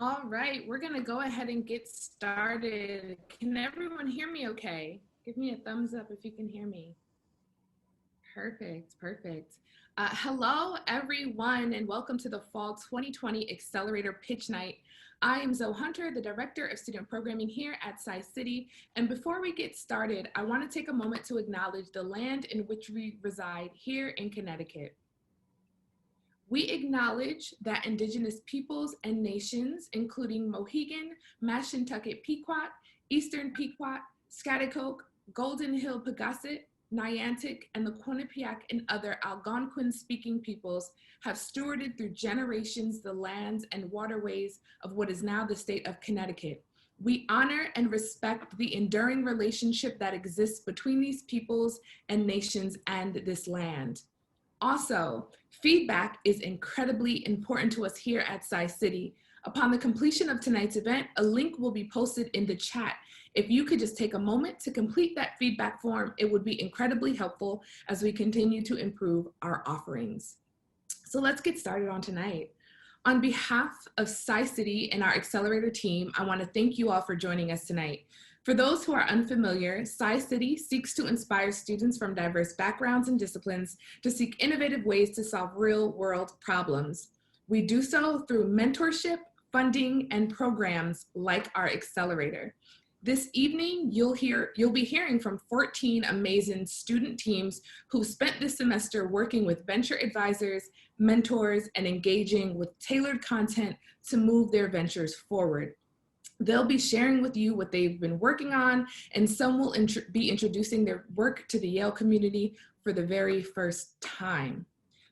All right, we're gonna go ahead and get started. Can everyone hear me okay? Give me a thumbs up if you can hear me. Perfect, perfect. Hello, everyone, and welcome to the Fall 2020 Accelerator Pitch Night. I am Zoe Hunter, the Director of Student Programming here at Tsai CITY. And before we get started, I want to take a moment to acknowledge the land in which we reside here in Connecticut. We acknowledge that Indigenous peoples and nations, including Mohegan, Mashantucket Pequot, Eastern Pequot, Schaghticoke, Golden Hill Pagasic, Niantic, and the Quinnipiac and other Algonquin-speaking peoples have stewarded through generations the lands and waterways of what is now the state of Connecticut. We honor and respect the enduring relationship that exists between these peoples and nations and this land. Also, feedback is incredibly important to us here at Tsai CITY. Upon the completion of tonight's event, a link will be posted in the chat. If you could just take a moment to complete that feedback form, it would be incredibly helpful as we continue to improve our offerings. So let's get started on tonight. On behalf of Tsai CITY and our Accelerator team, I want to thank you all for joining us tonight. For those who are unfamiliar, Tsai CITY seeks to inspire students from diverse backgrounds and disciplines to seek innovative ways to solve real-world problems. We do so through mentorship, funding, and programs like our Accelerator. This evening, you'll be hearing from 14 amazing student teams who've spent this semester working with venture advisors, mentors, and engaging with tailored content to move their ventures forward. They'll be sharing with you what they've been working on, and some will be introducing their work to the Yale community for the very first time.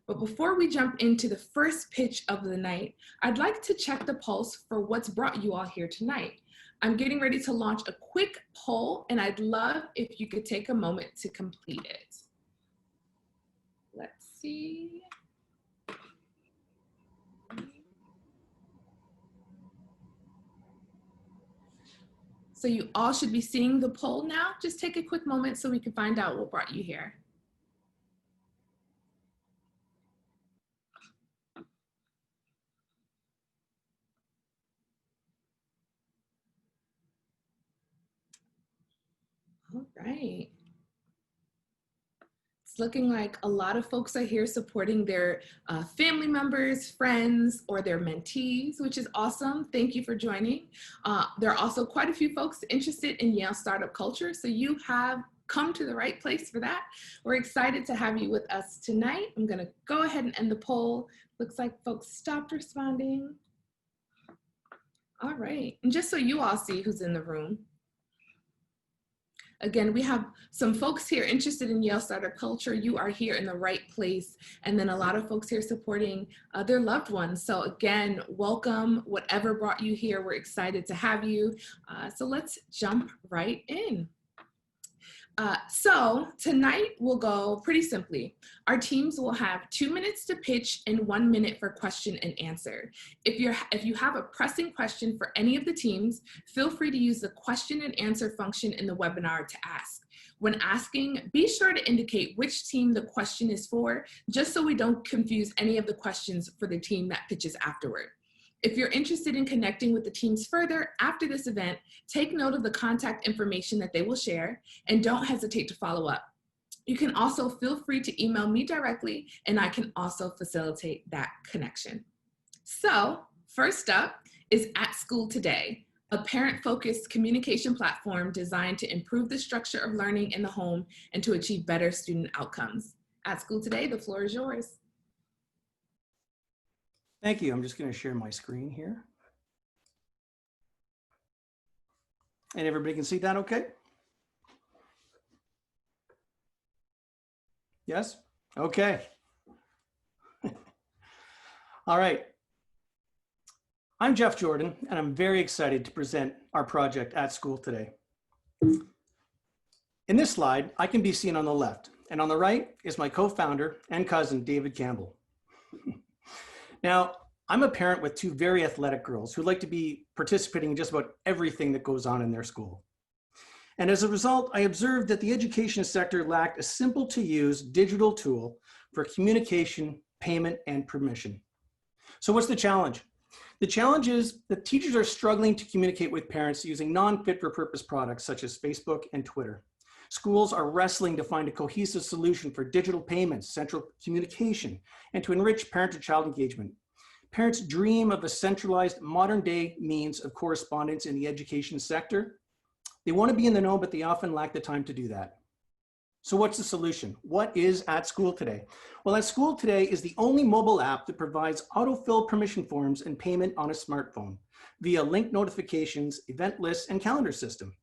But before we jump into the first pitch of the night, I'd like to check the pulse for what's brought you all here tonight. I'm getting ready to launch a quick poll, and I'd love if you could take a moment to complete it. Let's see. So you all should be seeing the poll now. Just take a quick moment so we can find out what brought you here. All right. It's looking like a lot of folks are here supporting their family members, friends, or their mentees, which is awesome. Thank you for joining. There are also quite a few folks interested in Yale startup culture, so you have come to the right place for that. We're excited to have you with us tonight. I'm gonna go ahead and end the poll. Looks like folks stopped responding. All right, and just so you all see who's in the room, again, we have some folks here interested in Yale startup culture. You are here in the right place. And then a lot of folks here supporting their loved ones. So again, welcome, whatever brought you here. We're excited to have you. So let's jump right in. So tonight we'll go pretty simply. Our teams will have 2 minutes to pitch and 1 minute for question and answer. If you have a pressing question for any of the teams, feel free to use the question and answer function in the webinar to ask. When asking, be sure to indicate which team the question is for, just so we don't confuse any of the questions for the team that pitches afterward. If you're interested in connecting with the teams further after this event, take note of the contact information that they will share and don't hesitate to follow up. You can also feel free to email me directly and I can also facilitate that connection. So first up is At School Today, a parent-focused communication platform designed to improve the structure of learning in the home and to achieve better student outcomes. At School Today, the floor is yours. Thank you. I'm just going to share my screen here. And everybody can see that okay? Yes? Okay. All right. I'm Jeff Jordan, and I'm very excited to present our project At School Today. In this slide, I can be seen on the left, and on the right is my co-founder and cousin, David Campbell. Now, I'm a parent with 2 very athletic girls who like to be participating in just about everything that goes on in their school. And as a result, I observed that the education sector lacked a simple to use digital tool for communication, payment, and permission. So what's the challenge? The challenge is that teachers are struggling to communicate with parents using non-fit-for-purpose products such as Facebook and Twitter. Schools are wrestling to find a cohesive solution for digital payments, central communication, and to enrich parent-to-child engagement. Parents dream of a centralized modern-day means of correspondence in the education sector. They want to be in the know, but they often lack the time to do that. So what's the solution? What is At School Today? Well, At School Today is the only mobile app that provides autofill permission forms and payment on a smartphone via link notifications, event lists, and calendar system.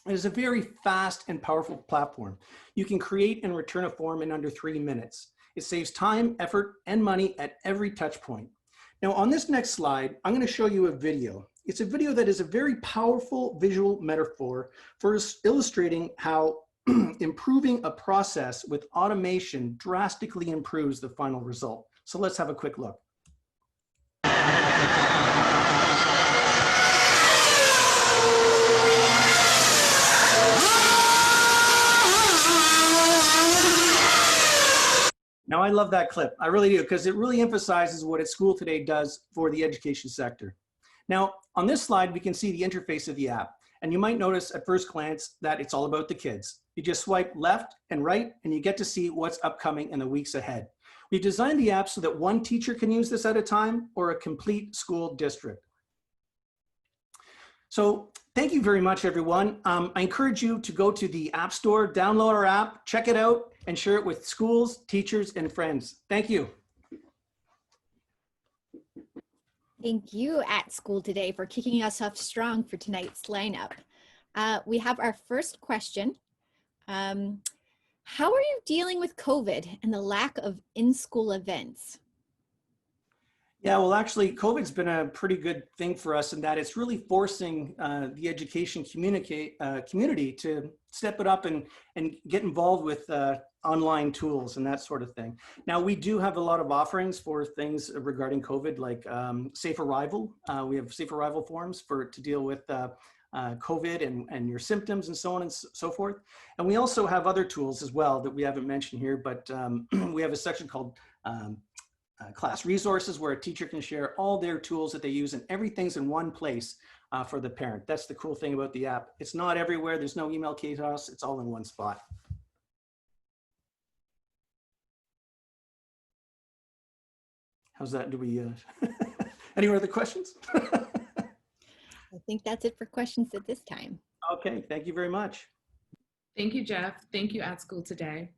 It is a very fast and powerful platform. You can create and return a form in under 3 minutes. It saves time, effort, and money at every touch point. Now on this next slide, I'm going to show you a video. It's a video that is a very powerful visual metaphor for illustrating how improving a process with automation drastically improves the final result. So let's have a quick look. Now, I love that clip. I really do, because it really emphasizes what At School Today does for the education sector. Now, on this slide, we can see the interface of the app. And you might notice at first glance that it's all about the kids. You just swipe left and right, and you get to see what's upcoming in the weeks ahead. We've designed the app so that one teacher can use this at a time or a complete school district. So thank you very much, everyone. I encourage you to go to the App Store, download our app, check it out, and share it with schools, teachers, and friends. Thank you. Thank you, At School Today, for kicking us off strong for tonight's lineup. We have our first question. How are you dealing with COVID and the lack of in-school events? Yeah, well, actually, COVID's been a pretty good thing for us in that it's really forcing the education community to step it up and get involved with online tools and that sort of thing. Now, we do have a lot of offerings for things regarding COVID, like safe arrival. We have safe arrival forms to deal with COVID and your symptoms and so on and so forth. And we also have other tools as well that we haven't mentioned here, but we have a section called class resources where a teacher can share all their tools that they use, and everything's in one place for the parent. That's the cool thing about the app. It's not everywhere. There's no email chaos. It's all in one spot. How's that? Do we, any other questions? I think that's it for questions at this time. Okay, thank you very much. Thank you, Jeff. Thank you, At School Today.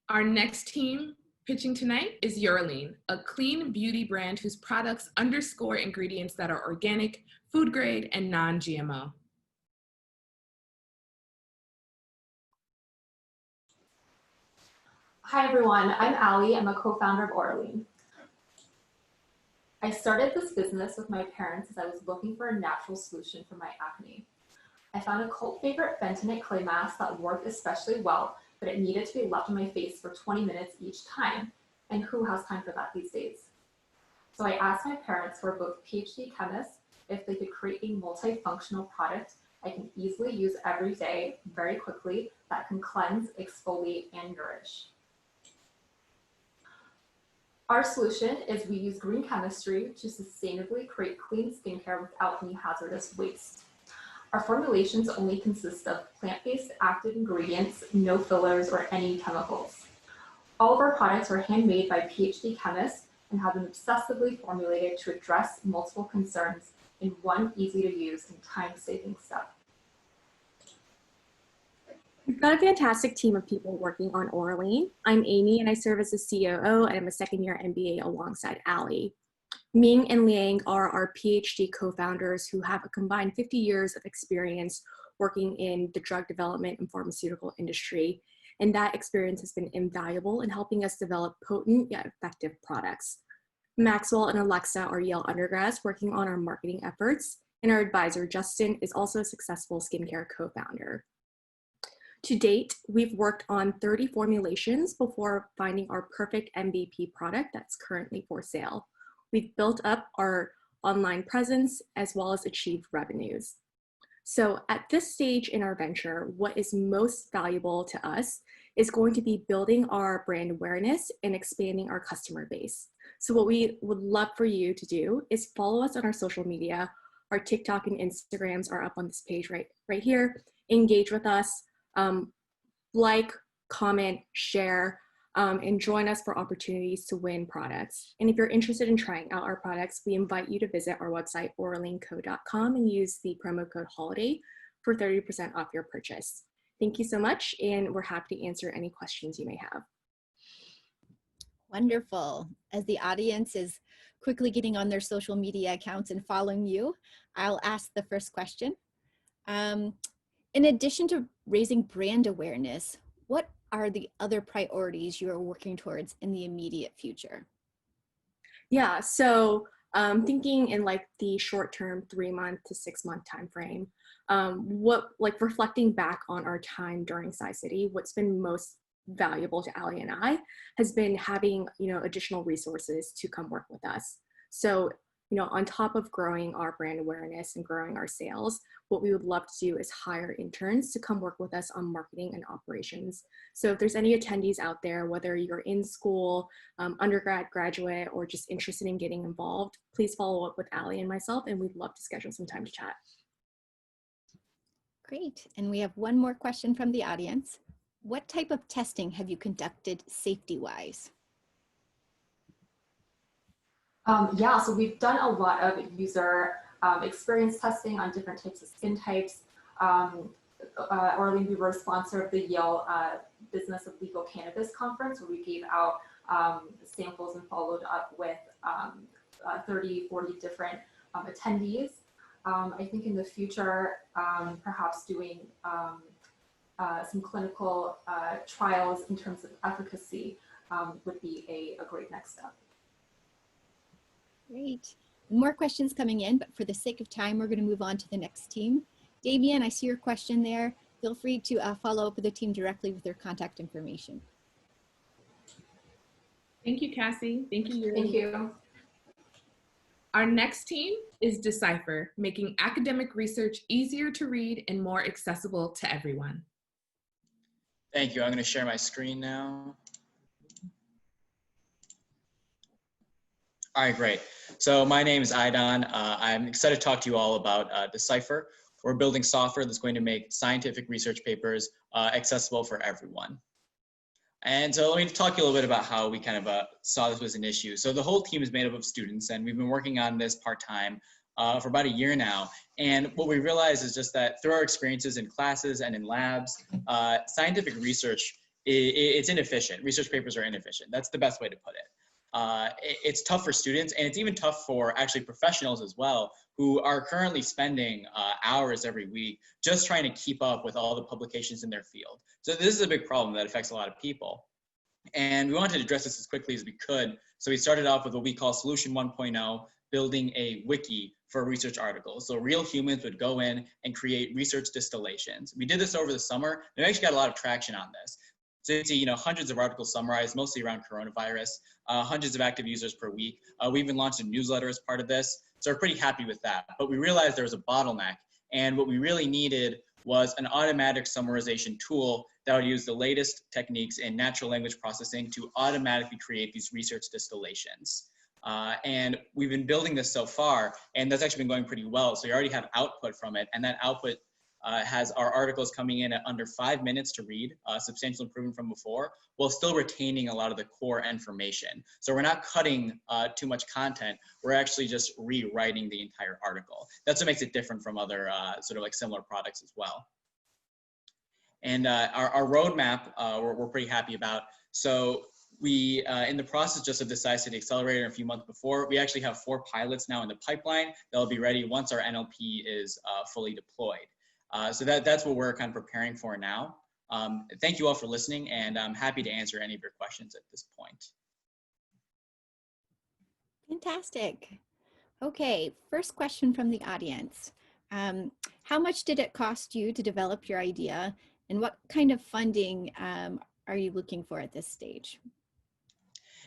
Our next team pitching tonight is Orlean, a clean beauty brand whose products underscore ingredients that are organic, food grade, and non-GMO. Hi everyone, I'm Allie. I'm a co-founder of Orlean. I started this business with my parents as I was looking for a natural solution for my acne. I found a cult favorite bentonite clay mask that worked especially well, but it needed to be left on my face for 20 minutes each time. And who has time for that these days? So I asked my parents, who are both PhD chemists, if they could create a multifunctional product I can easily use every day, very quickly, that can cleanse, exfoliate, and nourish. Our solution is we use green chemistry to sustainably create clean skincare without any hazardous waste. Our formulations only consist of plant-based active ingredients, no fillers or any chemicals. All of our products are handmade by PhD chemists and have been obsessively formulated to address multiple concerns in one easy-to-use and time-saving step. We've got a fantastic team of people working on Orlean. I'm Amy and I serve as a COO, and I'm a second-year MBA alongside Allie. Ming and Liang are our PhD co-founders who have a combined 50 years of experience working in the drug development and pharmaceutical industry, and that experience has been invaluable in helping us develop potent yet effective products. Maxwell and Alexa are Yale undergrads working on our marketing efforts, and our advisor, Justin, is also a successful skincare co-founder. To date, we've worked on 30 formulations before finding our perfect MVP product that's currently for sale. We've built up our online presence as well as achieved revenues. So at this stage in our venture, what is most valuable to us is going to be building our brand awareness and expanding our customer base. So what we would love for you to do is follow us on our social media. Our TikTok and Instagrams are up on this page right here. Engage with us, like, comment, share, and join us for opportunities to win products. And if you're interested in trying out our products, we invite you to visit our website, orleanco.com, and use the promo code HOLIDAY for 30% off your purchase. Thank you so much, and we're happy to answer any questions you may have. Wonderful. As the audience is quickly getting on their social media accounts and following you, I'll ask the first question. In addition to raising brand awareness, what are the other priorities you are working towards in the immediate future? Yeah, so thinking in like the short-term 3-month to 6-month time frame, reflecting back on our time during Tsai City, what's been most valuable to Ali and I has been having, additional resources to come work with us. So, on top of growing our brand awareness and growing our sales, what we would love to do is hire interns to come work with us on marketing and operations. So if there's any attendees out there, whether you're in school, undergrad, graduate, or just interested in getting involved, please follow up with Ali and myself, and we'd love to schedule some time to chat. Great. And we have one more question from the audience. What type of testing have you conducted safety-wise? So we've done a lot of user experience testing on different types of skin types. Orlean, we were a sponsor of the Yale Business of Legal Cannabis Conference, where we gave out samples and followed up with 30, 40 different attendees. I think in the future, perhaps doing some clinical trials in terms of efficacy would be a great next step. Great. More questions coming in, but for the sake of time, we're going to move on to the next team. Damien, I see your question there. Feel free to follow up with the team directly with their contact information. Thank you, Cassie. Thank you, Yuri. Thank you. Our next team is Decipher, making academic research easier to read and more accessible to everyone. Thank you. I'm going to share my screen now. All right, great. So my name is Aidan. I'm excited to talk to you all about Decipher. We're building software that's going to make scientific research papers accessible for everyone. And so let me talk to you a little bit about how we kind of saw this was an issue. So the whole team is made up of students, and we've been working on this part-time for about a year now. And what we realized is just that through our experiences in classes and in labs, scientific research, it's inefficient. Research papers are inefficient. That's the best way to put it. It's tough for students, and it's even tough for actually professionals as well, who are currently spending hours every week just trying to keep up with all the publications in their field. So this is a big problem that affects a lot of people. And we wanted to address this as quickly as we could. So we started off with what we call Solution 1.0, building a wiki for research articles. So real humans would go in and create research distillations. We did this over the summer, and we actually got a lot of traction on this. So you see, hundreds of articles summarized, mostly around coronavirus, hundreds of active users per week. We even launched a newsletter as part of this. So we're pretty happy with that. But we realized there was a bottleneck. And what we really needed was an automatic summarization tool that would use the latest techniques in natural language processing to automatically create these research distillations. And we've been building this so far, and that's actually been going pretty well. So you already have output from it, and that output has our articles coming in at under 5 minutes to read, substantial improvement from before, while still retaining a lot of the core information. So we're not cutting too much content, we're actually just rewriting the entire article. That's what makes it different from other sort of like similar products as well. And our roadmap, we're pretty happy about. So we, in the process just of the Tsai CITY Accelerator a few months before, we actually have 4 pilots now in the pipeline that'll be ready once our NLP is fully deployed. So that's what we're kind of preparing for now. Thank you all for listening, and I'm happy to answer any of your questions at this point. Fantastic. Okay, first question from the audience. How much did it cost you to develop your idea, and what kind of funding are you looking for at this stage?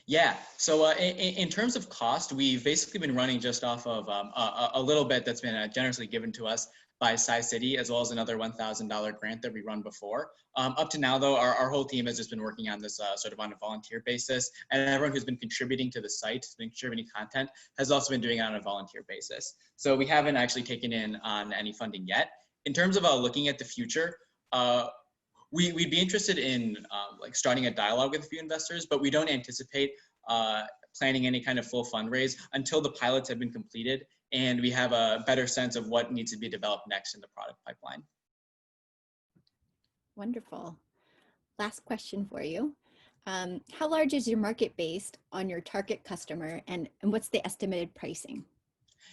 Yeah, so in terms of cost, we've basically been running just off of a little bit that's been generously given to us by Tsai CITY, as well as another $1,000 grant that we run before. Up to now, though, our whole team has just been working on this sort of on a volunteer basis, and everyone who's been contributing to the site, who's been contributing content, has also been doing it on a volunteer basis. So we haven't actually taken in on any funding yet. In terms of looking at the future, we'd be interested in like starting a dialogue with a few investors, but we don't anticipate planning any kind of full fundraise until the pilots have been completed and we have a better sense of what needs to be developed next in the product pipeline. Wonderful. Last question for you. How large is your market based on your target customer, and what's the estimated pricing?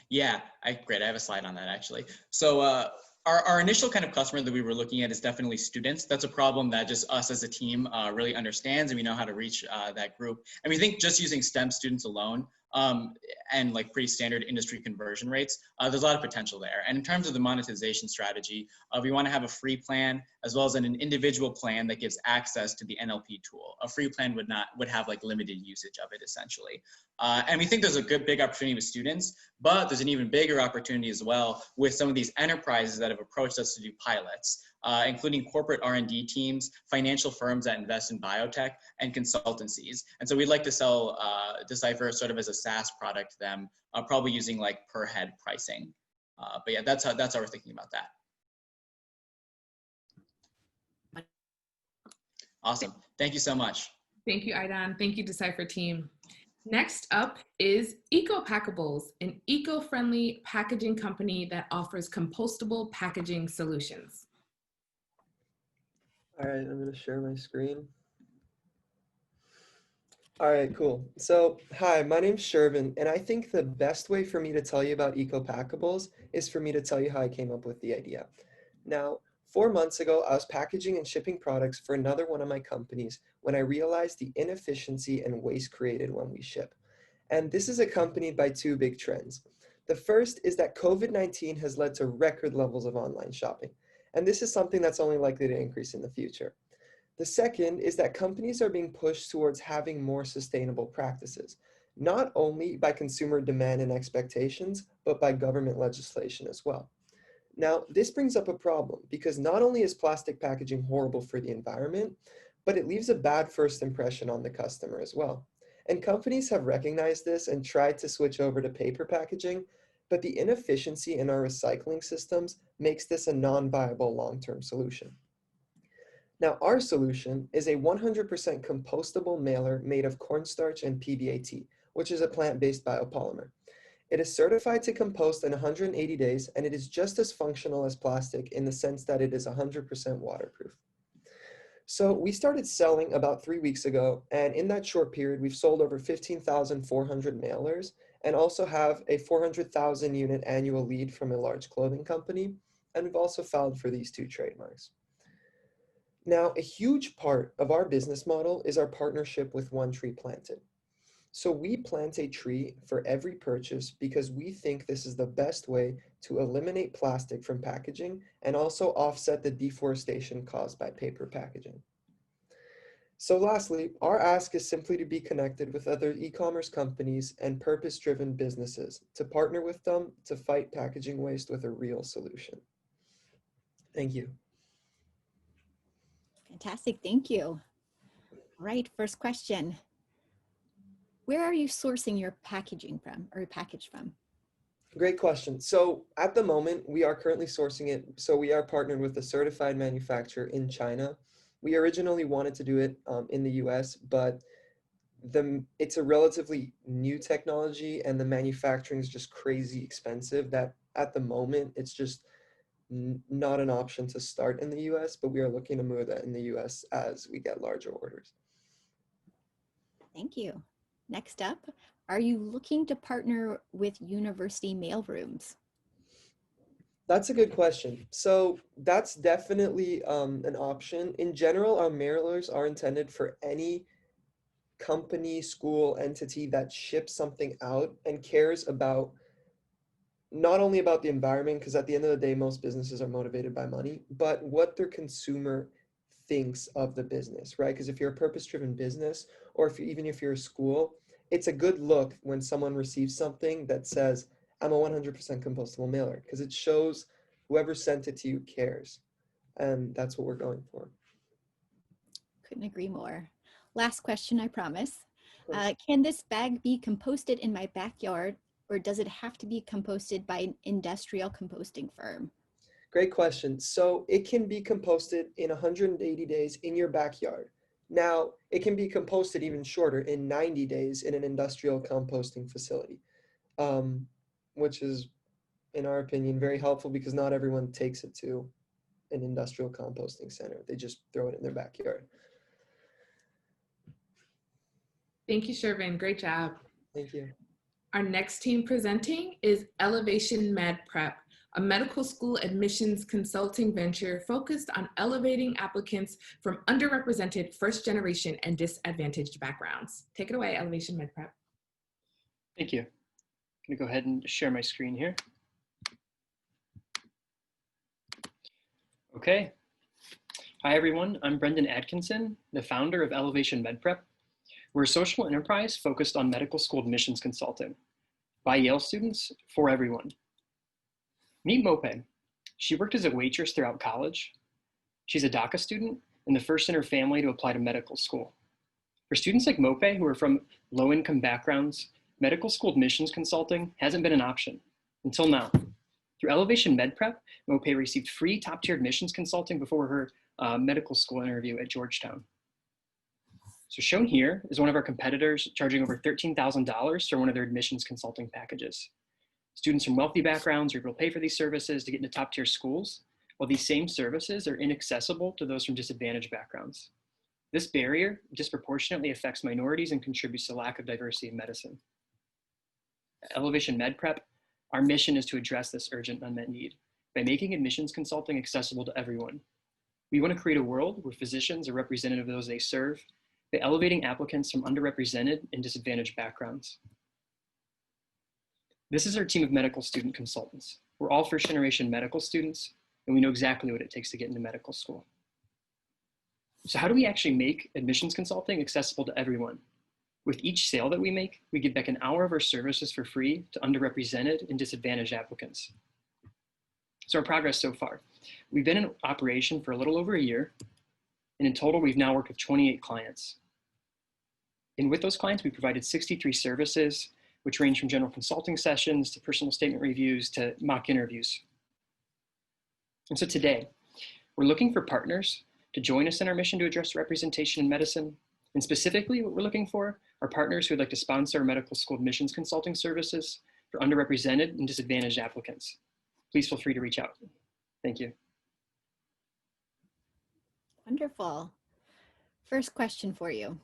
Yeah, great. I have a slide on that actually. So our initial kind of customer that we were looking at is definitely students. That's a problem that just us as a team really understands, and we know how to reach that group. And we think just using STEM students alone and like pretty standard industry conversion rates, there's a lot of potential there. And in terms of the monetization strategy, we want to have a free plan as well as an individual plan that gives access to the NLP tool. A free plan would have like limited usage of it essentially. And we think there's a good big opportunity with students, but there's an even bigger opportunity as well with some of these enterprises that have approached us to do pilots, including corporate R&D teams, financial firms that invest in biotech, and consultancies. And so we'd like to sell Decipher sort of as a SaaS product to them, probably using like per head pricing. But yeah, that's how we're thinking about that. Awesome. Thank you so much. Thank you, Aidan. Thank you, Decipher team. Next up is Packables, an eco-friendly packaging company that offers compostable packaging solutions. All right, I'm going to share my screen. All right, cool. So, hi, my name's Shervin, and I think the best way for me to tell you about Packables is for me to tell you how I came up with the idea. Now, 4 months ago, I was packaging and shipping products for another one of my companies when I realized the inefficiency and waste created when we ship. And this is accompanied by two big trends. The first is that COVID-19 has led to record levels of online shopping, and this is something that's only likely to increase in the future. The second is that companies are being pushed towards having more sustainable practices, not only by consumer demand and expectations, but by government legislation as well. Now, this brings up a problem because not only is plastic packaging horrible for the environment, but it leaves a bad first impression on the customer as well. And companies have recognized this and tried to switch over to paper packaging, but the inefficiency in our recycling systems makes this a non-viable long-term solution. Now, our solution is a 100% compostable mailer made of cornstarch and PBAT, which is a plant-based biopolymer. It is certified to compost in 180 days, and it is just as functional as plastic in the sense that it is 100% waterproof. So we started selling about 3 weeks ago, and in that short period, we've sold over 15,400 mailers and also have a 400,000 unit annual lead from a large clothing company, and we've also filed for these 2 trademarks. Now, a huge part of our business model is our partnership with One Tree Planted. So we plant a tree for every purchase because we think this is the best way to eliminate plastic from packaging and also offset the deforestation caused by paper packaging. So lastly, our ask is simply to be connected with other e-commerce companies and purpose-driven businesses to partner with them to fight packaging waste with a real solution. Thank you. Fantastic, thank you. All right, first question. Where are you sourcing your packaging from or package from? Great question. So at the moment, we are currently sourcing it. So we are partnered with a certified manufacturer in China. We originally wanted to do it in the US, but it's a relatively new technology and the manufacturing is just crazy expensive that at the moment, it's just not an option to start in the US, but we are looking to move that in the US as we get larger orders. Thank you. Next up, are you looking to partner with university mailrooms? That's a good question. So that's definitely an option. In general, our mailers are intended for any company, school, entity that ships something out and cares about not only about the environment, because at the end of the day, most businesses are motivated by money, but what their consumer thinks of the business, right? Because if you're a purpose-driven business, or even if you're a school, it's a good look when someone receives something that says, I'm a 100% compostable mailer, because it shows whoever sent it to you cares. And that's what we're going for. Couldn't agree more. Last question, I promise. Of course. Can this bag be composted in my backyard, or does it have to be composted by an industrial composting firm? Great question. So it can be composted in 180 days in your backyard. Now, it can be composted even shorter in 90 days in an industrial composting facility, which is, in our opinion, very helpful because not everyone takes it to an industrial composting center. They just throw it in their backyard. Thank you, Shervin. Great job. Thank you. Our next team presenting is Elevation Med Prep, a medical school admissions consulting venture focused on elevating applicants from underrepresented, first generation, and disadvantaged backgrounds. Take it away, Elevation Med Prep. Thank you. I'm gonna go ahead and share my screen here. Okay. Hi, everyone. I'm Brendan Atkinson, the founder of Elevation Med Prep. We're a social enterprise focused on medical school admissions consulting by Yale students for everyone. Meet Mope. She worked as a waitress throughout college. She's a DACA student and the first in her family to apply to medical school. For students like Mope who are from low-income backgrounds, medical school admissions consulting hasn't been an option until now. Through Elevation Med Prep, Mope received free top-tier admissions consulting before her medical school interview at Georgetown. So shown here is one of our competitors charging over $13,000 for one of their admissions consulting packages. Students from wealthy backgrounds are able to pay for these services to get into top-tier schools, while these same services are inaccessible to those from disadvantaged backgrounds. This barrier disproportionately affects minorities and contributes to the lack of diversity in medicine. At Elevation Med Prep, our mission is to address this urgent unmet need by making admissions consulting accessible to everyone. We want to create a world where physicians are representative of those they serve by elevating applicants from underrepresented and disadvantaged backgrounds. This is our team of medical student consultants. We're all first-generation medical students, and we know exactly what it takes to get into medical school. So how do we actually make admissions consulting accessible to everyone? With each sale that we make, we give back an hour of our services for free to underrepresented and disadvantaged applicants. So our progress so far. We've been in operation for a little over a year, and in total, we've now worked with 28 clients. And with those clients, we provided 63 services, which range from general consulting sessions to personal statement reviews to mock interviews. And so today, we're looking for partners to join us in our mission to address representation in medicine. And specifically, what we're looking for are partners who would like to sponsor our medical school admissions consulting services for underrepresented and disadvantaged applicants. Please feel free to reach out. Thank you. Wonderful. First question for you.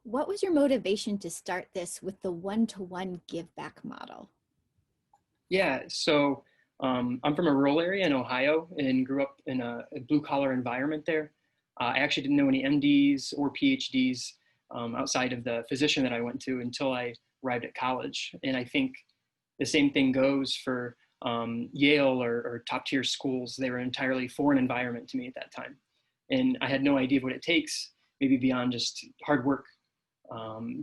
What was your motivation to start this with the one-to-one give back model? Yeah, so I'm from a rural area in Ohio and grew up in a blue collar environment there. I actually didn't know any MDs or PhDs outside of the physician that I went to until I arrived at college. And I think the same thing goes for Yale or top tier schools. They were an entirely foreign environment to me at that time. And I had no idea what it takes, maybe beyond just hard work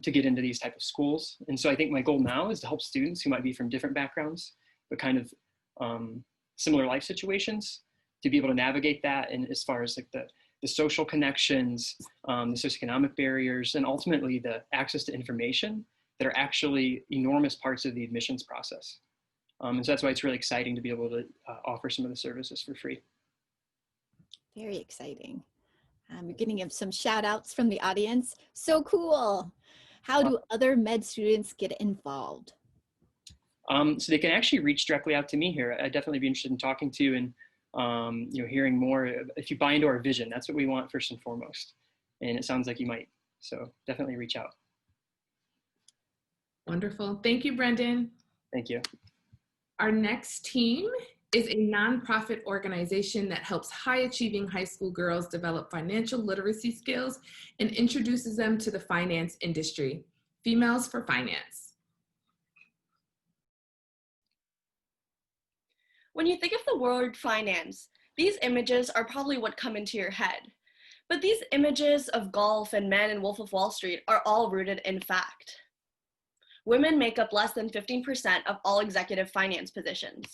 to get into these type of schools. And so I think my goal now is to help students who might be from different backgrounds, but kind of similar life situations, to be able to navigate that. And as far as like the social connections, the socioeconomic barriers, and ultimately the access to information that are actually enormous parts of the admissions process. And so that's why it's really exciting to be able to offer some of the services for free. Very exciting. You're getting some shout outs from the audience. So cool. How do other med students get involved? So they can actually reach directly out to me here. I'd definitely be interested in talking to you and hearing more. If you buy into our vision, that's what we want first and foremost. And it sounds like you might. So definitely reach out. Wonderful. Thank you, Brendan. Thank you. Our next team is a nonprofit organization that helps high-achieving high school girls develop financial literacy skills and introduces them to the finance industry. Females for Finance. When you think of the word finance, these images are probably what come into your head. But these images of golf and men and Wolf of Wall Street are all rooted in fact. Women make up less than 15% of all executive finance positions.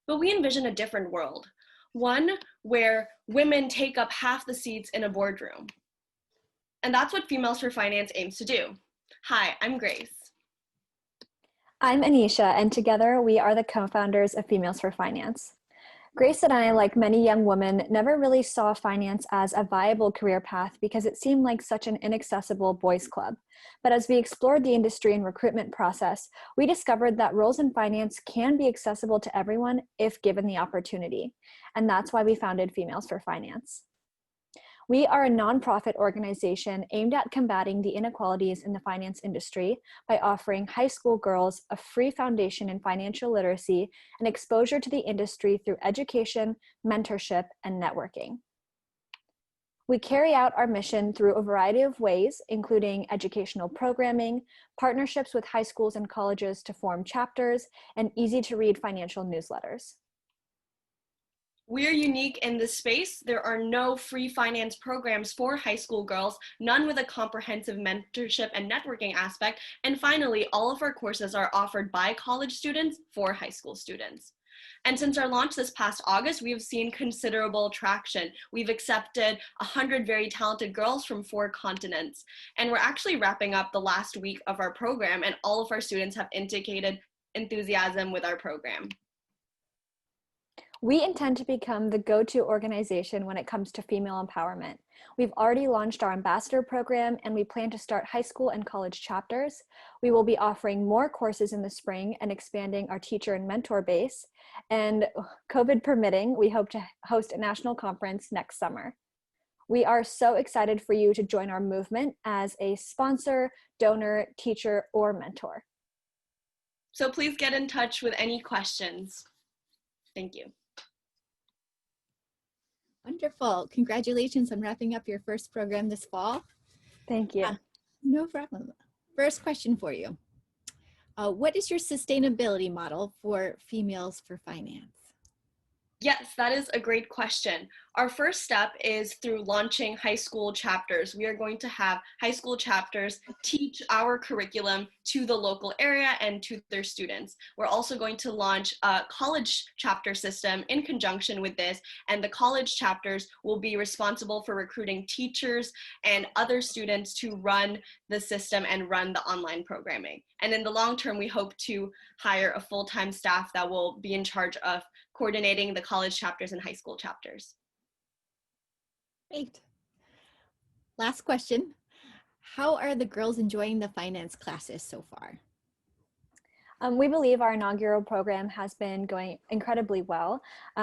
But we envision a different world, one where women take up half the seats in a boardroom. And that's what Females for Finance aims to do. Hi, I'm Grace. I'm Anisha, and together we are the co-founders of Females for Finance. Grace and I, like many young women, never really saw finance as a viable career path because it seemed like such an inaccessible boys' club. But as we explored the industry and recruitment process, we discovered that roles in finance can be accessible to everyone if given the opportunity. And that's why we founded Females for Finance. We are a nonprofit organization aimed at combating the inequalities in the finance industry by offering high school girls a free foundation in financial literacy and exposure to the industry through education, mentorship, and networking. We carry out our mission through a variety of ways, including educational programming, partnerships with high schools and colleges to form chapters, and easy-to-read financial newsletters. We are unique in this space. There are no free finance programs for high school girls, none with a comprehensive mentorship and networking aspect. And finally, all of our courses are offered by college students for high school students. And since our launch this past August, we have seen considerable traction. We've accepted 100 very talented girls from 4 continents. And we're actually wrapping up the last week of our program, and all of our students have indicated enthusiasm with our program. We intend to become the go-to organization when it comes to female empowerment. We've already launched our ambassador program, and we plan to start high school and college chapters. We will be offering more courses in the spring and expanding our teacher and mentor base. And COVID permitting, we hope to host a national conference next summer. We are so excited for you to join our movement as a sponsor, donor, teacher, or mentor. So please get in touch with any questions. Thank you. Wonderful. Congratulations on wrapping up your first program this fall. Thank you. No problem. First question for you. What is your sustainability model for Females for Finance? Yes, that is a great question. Our first step is through launching high school chapters. We are going to have high school chapters teach our curriculum to the local area and to their students. We're also going to launch a college chapter system in conjunction with this, and the college chapters will be responsible for recruiting teachers and other students to run the system and run the online programming. And in the long term, we hope to hire a full-time staff that will be in charge of coordinating the college chapters and high school chapters. Great. Last question. How are the girls enjoying the finance classes so far? We believe our inaugural program has been going incredibly well.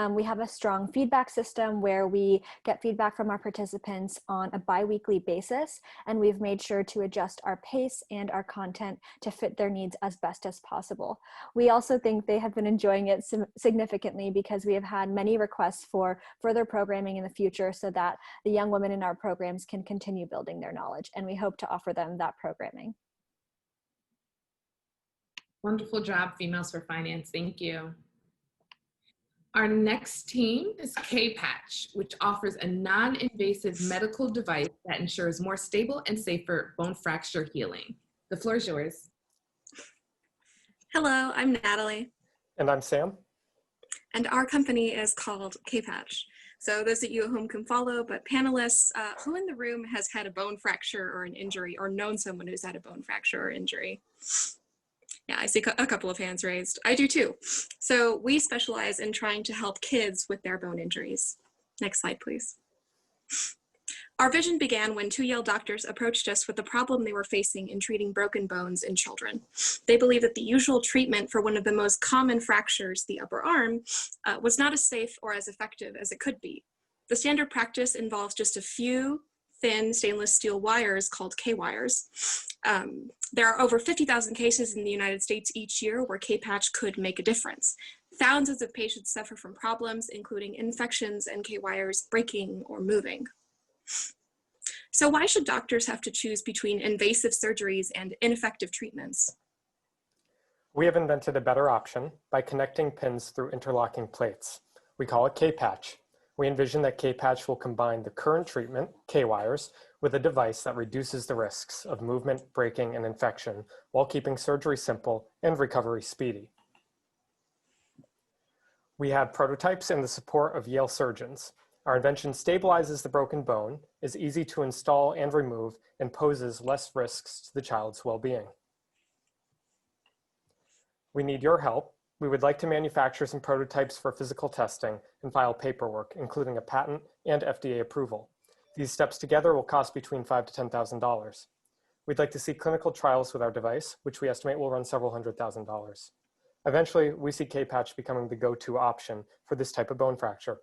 We have a strong feedback system where we get feedback from our participants on a bi-weekly basis, and we've made sure to adjust our pace and our content to fit their needs as best as possible. We also think they have been enjoying it significantly because we have had many requests for further programming in the future so that the young women in our programs can continue building their knowledge, and we hope to offer them that programming. Wonderful job, Females for Finance. Thank you. Our next team is K-Patch, which offers a non-invasive medical device that ensures more stable and safer bone fracture healing. The floor is yours. Hello, I'm Natalie. And I'm Sam. And our company is called K-Patch. So those of you at home can follow, but panelists, who in the room has had a bone fracture or an injury or known someone who's had a bone fracture or injury? Yeah, I see a couple of hands raised. I do too. So we specialize in trying to help kids with their bone injuries. Next slide, please. Our vision began when 2 Yale doctors approached us with the problem they were facing in treating broken bones in children. They believed that the usual treatment for one of the most common fractures, the upper arm, was not as safe or as effective as it could be. The standard practice involves just a few thin stainless steel wires called K-wires. There are over 50,000 cases in the United States each year where K-Patch could make a difference. Thousands of patients suffer from problems, including infections and K-wires breaking or moving. So why should doctors have to choose between invasive surgeries and ineffective treatments? We have invented a better option by connecting pins through interlocking plates. We call it K-Patch. We envision that K-Patch will combine the current treatment, K-wires, with a device that reduces the risks of movement, breaking, and infection while keeping surgery simple and recovery speedy. We have prototypes and the support of Yale surgeons. Our invention stabilizes the broken bone, is easy to install and remove, and poses less risks to the child's well-being. We need your help. We would like to manufacture some prototypes for physical testing and file paperwork, including a patent and FDA approval. These steps together will cost between $5,000 to $10,000. We'd like to see clinical trials with our device, which we estimate will run several $100,000. Eventually, we see K-Patch becoming the go-to option for this type of bone fracture.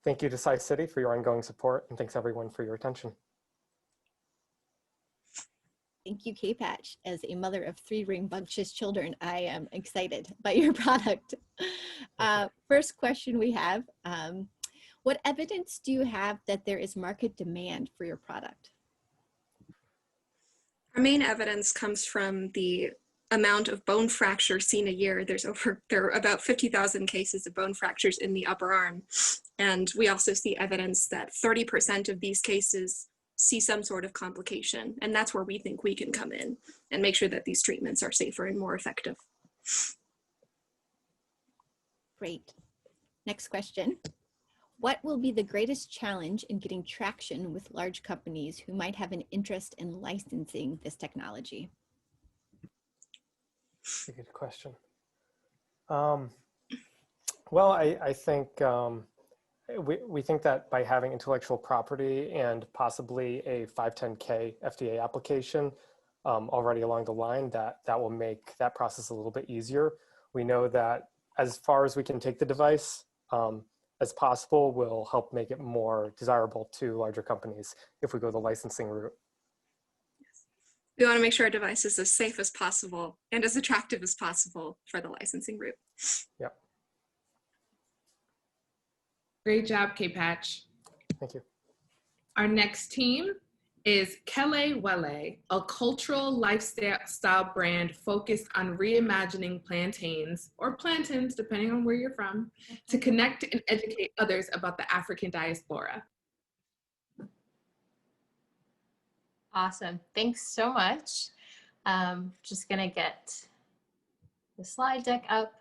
Thank you to Tsai City for your ongoing support, and thanks everyone for your attention. Thank you, K-Patch. As a mother of 3 rambunctious children, I am excited by your product. First question we have, what evidence do you have that there is market demand for your product? Our main evidence comes from the amount of bone fracture seen a year. There are about 50,000 cases of bone fractures in the upper arm. And we also see evidence that 30% of these cases see some sort of complication. And that's where we think we can come in and make sure that these treatments are safer and more effective. Great. Next question. What will be the greatest challenge in getting traction with large companies who might have an interest in licensing this technology? That's a good question. Well, I think we think that by having intellectual property and possibly a 510K FDA application already along the line, that will make that process a little bit easier. We know that as far as we can take the device as possible will help make it more desirable to larger companies if we go the licensing route. We want to make sure our device is as safe as possible and as attractive as possible for the licensing route. Yep. Great job, K-Patch. Thank you. Our next team is Keleigh Wahle, a cultural lifestyle brand focused on reimagining plantains, or plantains, depending on where you're from, to connect and educate others about the African diaspora. Awesome. Thanks so much. Just going to get the slide deck up.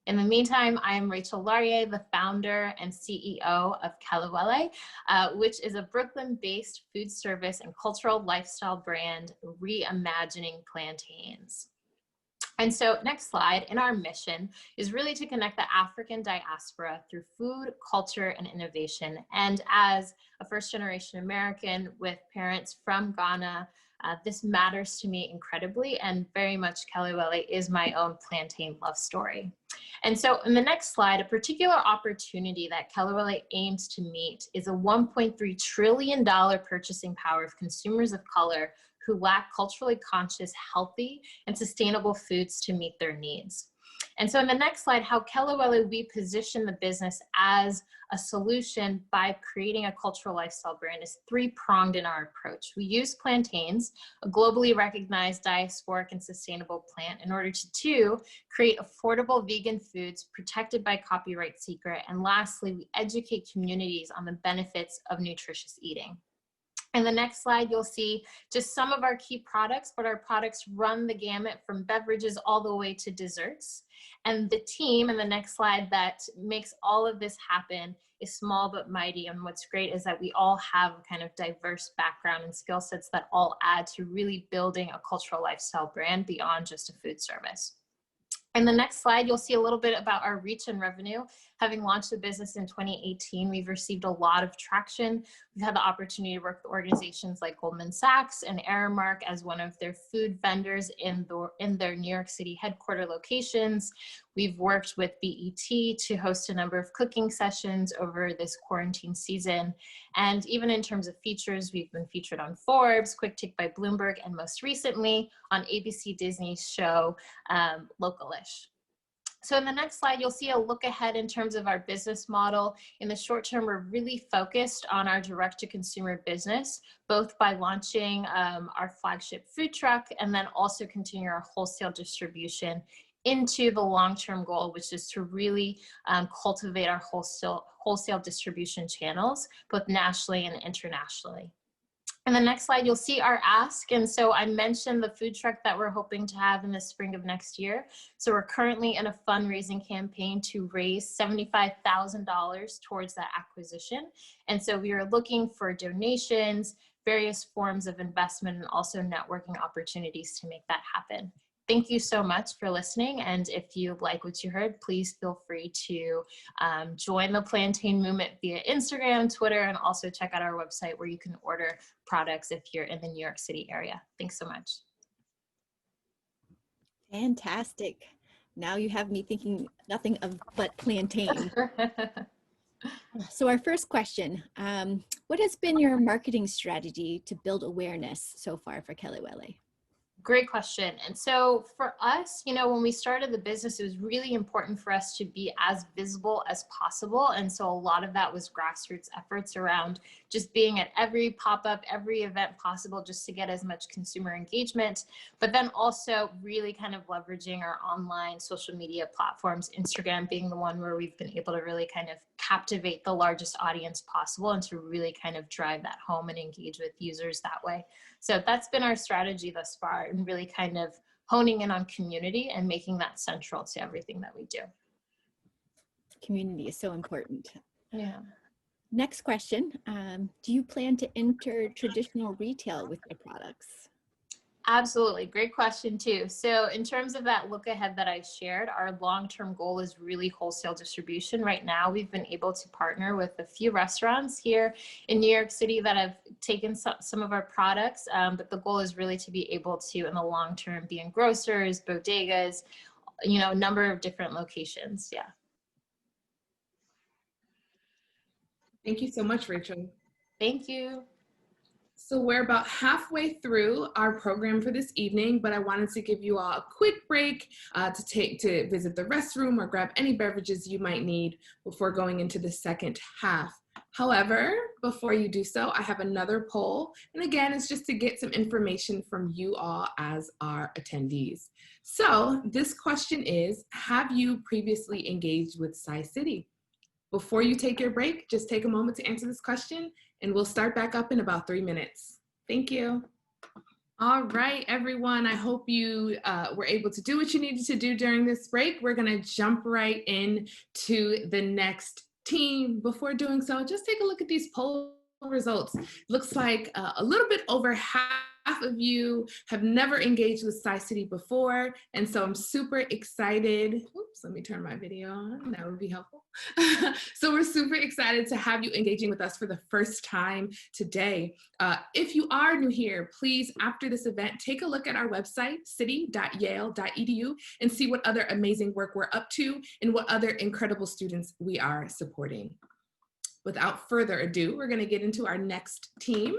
In the meantime, I'm Rachel Laurier, the founder and CEO of Keleigh Wahle, which is a Brooklyn-based food service and cultural lifestyle brand reimagining plantains. And so next slide, in our mission is really to connect the African diaspora through food, culture, and innovation. And as a first-generation American with parents from Ghana, this matters to me incredibly, and very much Keleigh Wahle is my own plantain love story. And so in the next slide, a particular opportunity that Keleigh Wahle aims to meet is a $1.3 trillion purchasing power of consumers of color who lack culturally conscious, healthy, and sustainable foods to meet their needs. And so in the next slide, how Keleigh Wahle, we position the business as a solution by creating a cultural lifestyle brand is 3-pronged in our approach. We use plantains, a globally recognized diasporic and sustainable plant, in order to 2, create affordable vegan foods protected by copyright secret. And lastly, we educate communities on the benefits of nutritious eating. In the next slide, you'll see just some of our key products, but our products run the gamut from beverages all the way to desserts. And the team in the next slide that makes all of this happen is small but mighty. And what's great is that we all have kind of diverse background and skill sets that all add to really building a cultural lifestyle brand beyond just a food service. In the next slide, you'll see a little bit about our reach and revenue. Having launched the business in 2018, we've received a lot of traction. We've had the opportunity to work with organizations like Goldman Sachs and Aramark as one of their food vendors in their New York City headquarter locations. We've worked with BET to host a number of cooking sessions over this quarantine season. And even in terms of features, we've been featured on Forbes, Quick Take by Bloomberg, and most recently on ABC Disney's show, Localish. So in the next slide, you'll see a look ahead in terms of our business model. In the short term, we're really focused on our direct-to-consumer business, both by launching our flagship food truck and then also continue our wholesale distribution into the long-term goal, which is to really cultivate our wholesale distribution channels, both nationally and internationally. And the next slide, you'll see our ask. And so I mentioned the food truck that we're hoping to have in the spring of next year. So we're currently in a fundraising campaign to raise $75,000 towards that acquisition. And so we are looking for donations, various forms of investment, and also networking opportunities to make that happen. Thank you so much for listening. And if you like what you heard, please feel free to join the Plantain Movement via Instagram, Twitter, and also check out our website where you can order products if you're in the New York City area. Thanks so much. Fantastic. Now you have me thinking nothing of but plantain. So our first question, what has been your marketing strategy to build awareness so far for Keleigh Wahle? Great question. And so for us, you know, when we started the business, it was really important for us to be as visible as possible. And so a lot of that was grassroots efforts around just being at every pop-up, every event possible, just to get as much consumer engagement, but then also really kind of leveraging our online social media platforms, Instagram being the one where we've been able to really kind of captivate the largest audience possible and to really kind of drive that home and engage with users that way. So that's been our strategy thus far, and really kind of honing in on community and making that central to everything that we do. Community is so important. Yeah. Next question, do you plan to enter traditional retail with your products? Absolutely. Great question too. So in terms of that look ahead that I shared, our long-term goal is really wholesale distribution. Right now, we've been able to partner with a few restaurants here in New York City that have taken some of our products, but the goal is really to be able to, in the long term, be in grocers, bodegas, you know, a number of different locations. Yeah. Thank you so much, Rachel. Thank you. So we're about halfway through our program for this evening, but I wanted to give you all a quick break to visit the restroom or grab any beverages you might need before going into the second half. However, before you do so, I have another poll. And again, it's just to get some information from you all as our attendees. So this question is, have you previously engaged with Tsai City? Before you take your break, just take a moment to answer this question, and we'll start back up in about 3 minutes. Thank you. All right, everyone. I hope you were able to do what you needed to do during this break. We're going to jump right in to the next team. Before doing so, just take a look at these poll results. Looks like a little bit over half of you have never engaged with Tsai City before, and so I'm super excited. Oops, let me turn my video on. That would be helpful. So we're super excited to have you engaging with us for the first time today. If you are new here, please, after this event, take a look at our website, city.yale.edu, and see what other amazing work we're up to and what other incredible students we are supporting. Without further ado, we're going to get into our next team,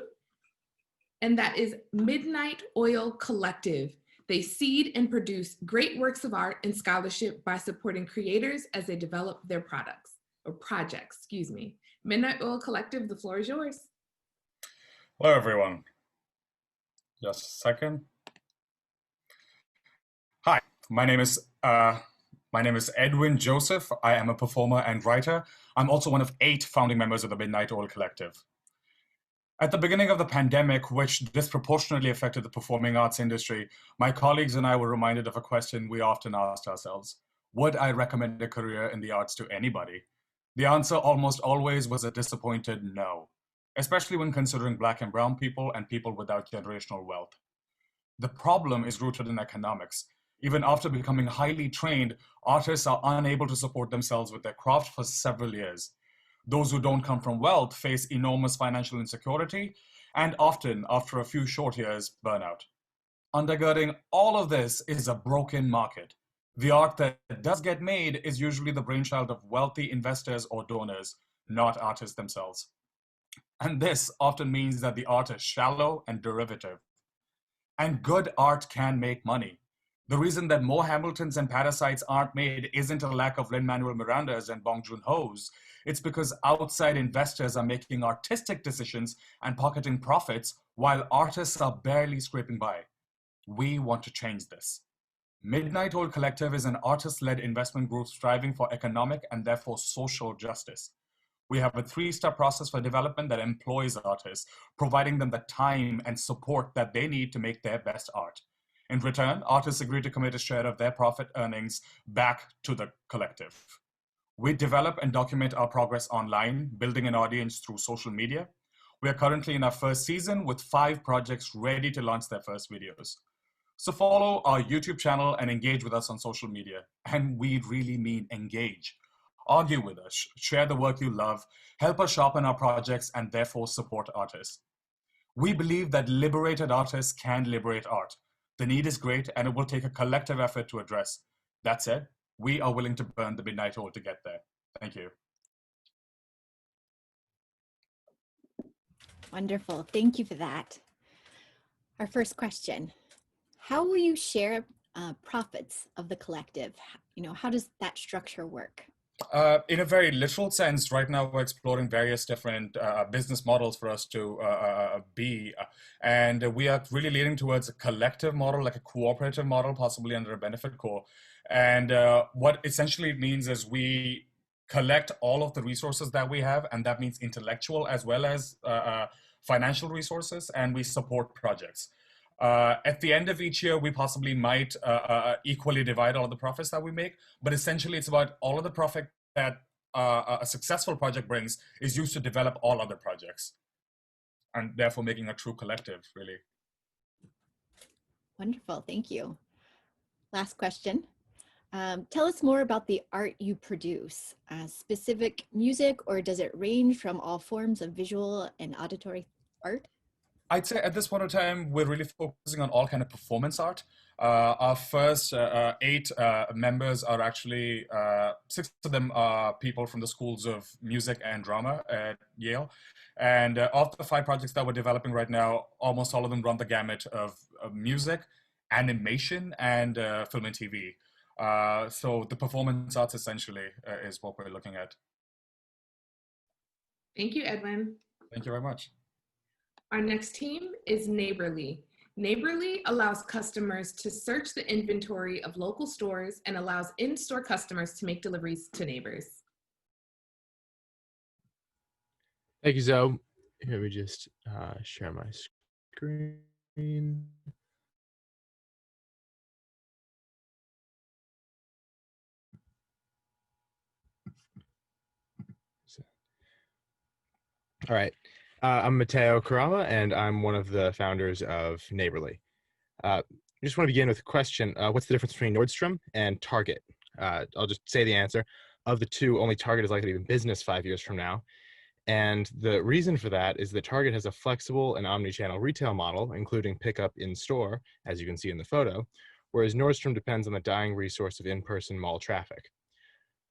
and that is Midnight Oil Collective. They seed and produce great works of art and scholarship by supporting creators as they develop their projects, excuse me. Midnight Oil Collective, the floor is yours. Hello, everyone. Just a second. Hi, my name is Edwin Joseph. I am a performer and writer. I'm also one of 8 founding members of the Midnight Oil Collective. At the beginning of the pandemic, which disproportionately affected the performing arts industry, my colleagues and I were reminded of a question we often asked ourselves: would I recommend a career in the arts to anybody? The answer almost always was a disappointed no, especially when considering Black and brown people and people without generational wealth. The problem is rooted in economics. Even after becoming highly trained, artists are unable to support themselves with their craft for several years. Those who don't come from wealth face enormous financial insecurity and often, after a few short years, burnout. Undergirding all of this is a broken market. The art that does get made is usually the brainchild of wealthy investors or donors, not artists themselves. And this often means that the art is shallow and derivative. And good art can make money. The reason that more Hamiltons and Parasites aren't made isn't a lack of Lin-Manuel Mirandas and Bong Joon-ho's. It's because outside investors are making artistic decisions and pocketing profits while artists are barely scraping by. We want to change this. Midnight Oil Collective is an artist-led investment group striving for economic and therefore social justice. We have a 3-step process for development that employs artists, providing them the time and support that they need to make their best art. In return, artists agree to commit a share of their profit earnings back to the collective. We develop and document our progress online, building an audience through social media. We are currently in our first season with 5 projects ready to launch their first videos. So follow our YouTube channel and engage with us on social media. And we really mean engage. Argue with us, share the work you love, help us sharpen our projects, and therefore support artists. We believe that liberated artists can liberate art. The need is great, and it will take a collective effort to address. That said, we are willing to burn the midnight oil to get there. Thank you. Wonderful. Thank you for that. Our first question, how will you share profits of the collective? How does that structure work? In a very literal sense, right now we're exploring various different business models for us to be. And we are really leaning towards a collective model, like a cooperative model, possibly under a benefit corps. And what essentially it means is we collect all of the resources that we have, and that means intellectual as well as financial resources, and we support projects. At the end of each year, we possibly might equally divide all of the profits that we make, but essentially it's about all of the profit that a successful project brings is used to develop all other projects, and therefore making a true collective, really. Wonderful, thank you. Last question. Tell us more about the art you produce, specific music, or does it range from all forms of visual and auditory art? I'd say at this point in time, we're really focusing on all kind of performance art. Our first 8 members are actually, 6 of them are people from the schools of music and drama at Yale. And of the 5 projects that we're developing right now, almost all of them run the gamut of music, animation, and film and TV. So the performance arts essentially is what we're looking at. Thank you, Edwin. Thank you very much. Our next team is Neighborly. Neighborly allows customers to search the inventory of local stores and allows in-store customers to make deliveries to neighbors. Thank you, Zoe. Here we just share my screen. All right. I'm Matteo Carama, and I'm one of the founders of Neighborly. I just want to begin with a question. What's the difference between Nordstrom and Target? I'll just say the answer. Of the two, only Target is likely to be in business 5 years from now. And the reason for that is that Target has a flexible and omni-channel retail model, including pickup in store, as you can see in the photo, whereas Nordstrom depends on the dying resource of in-person mall traffic.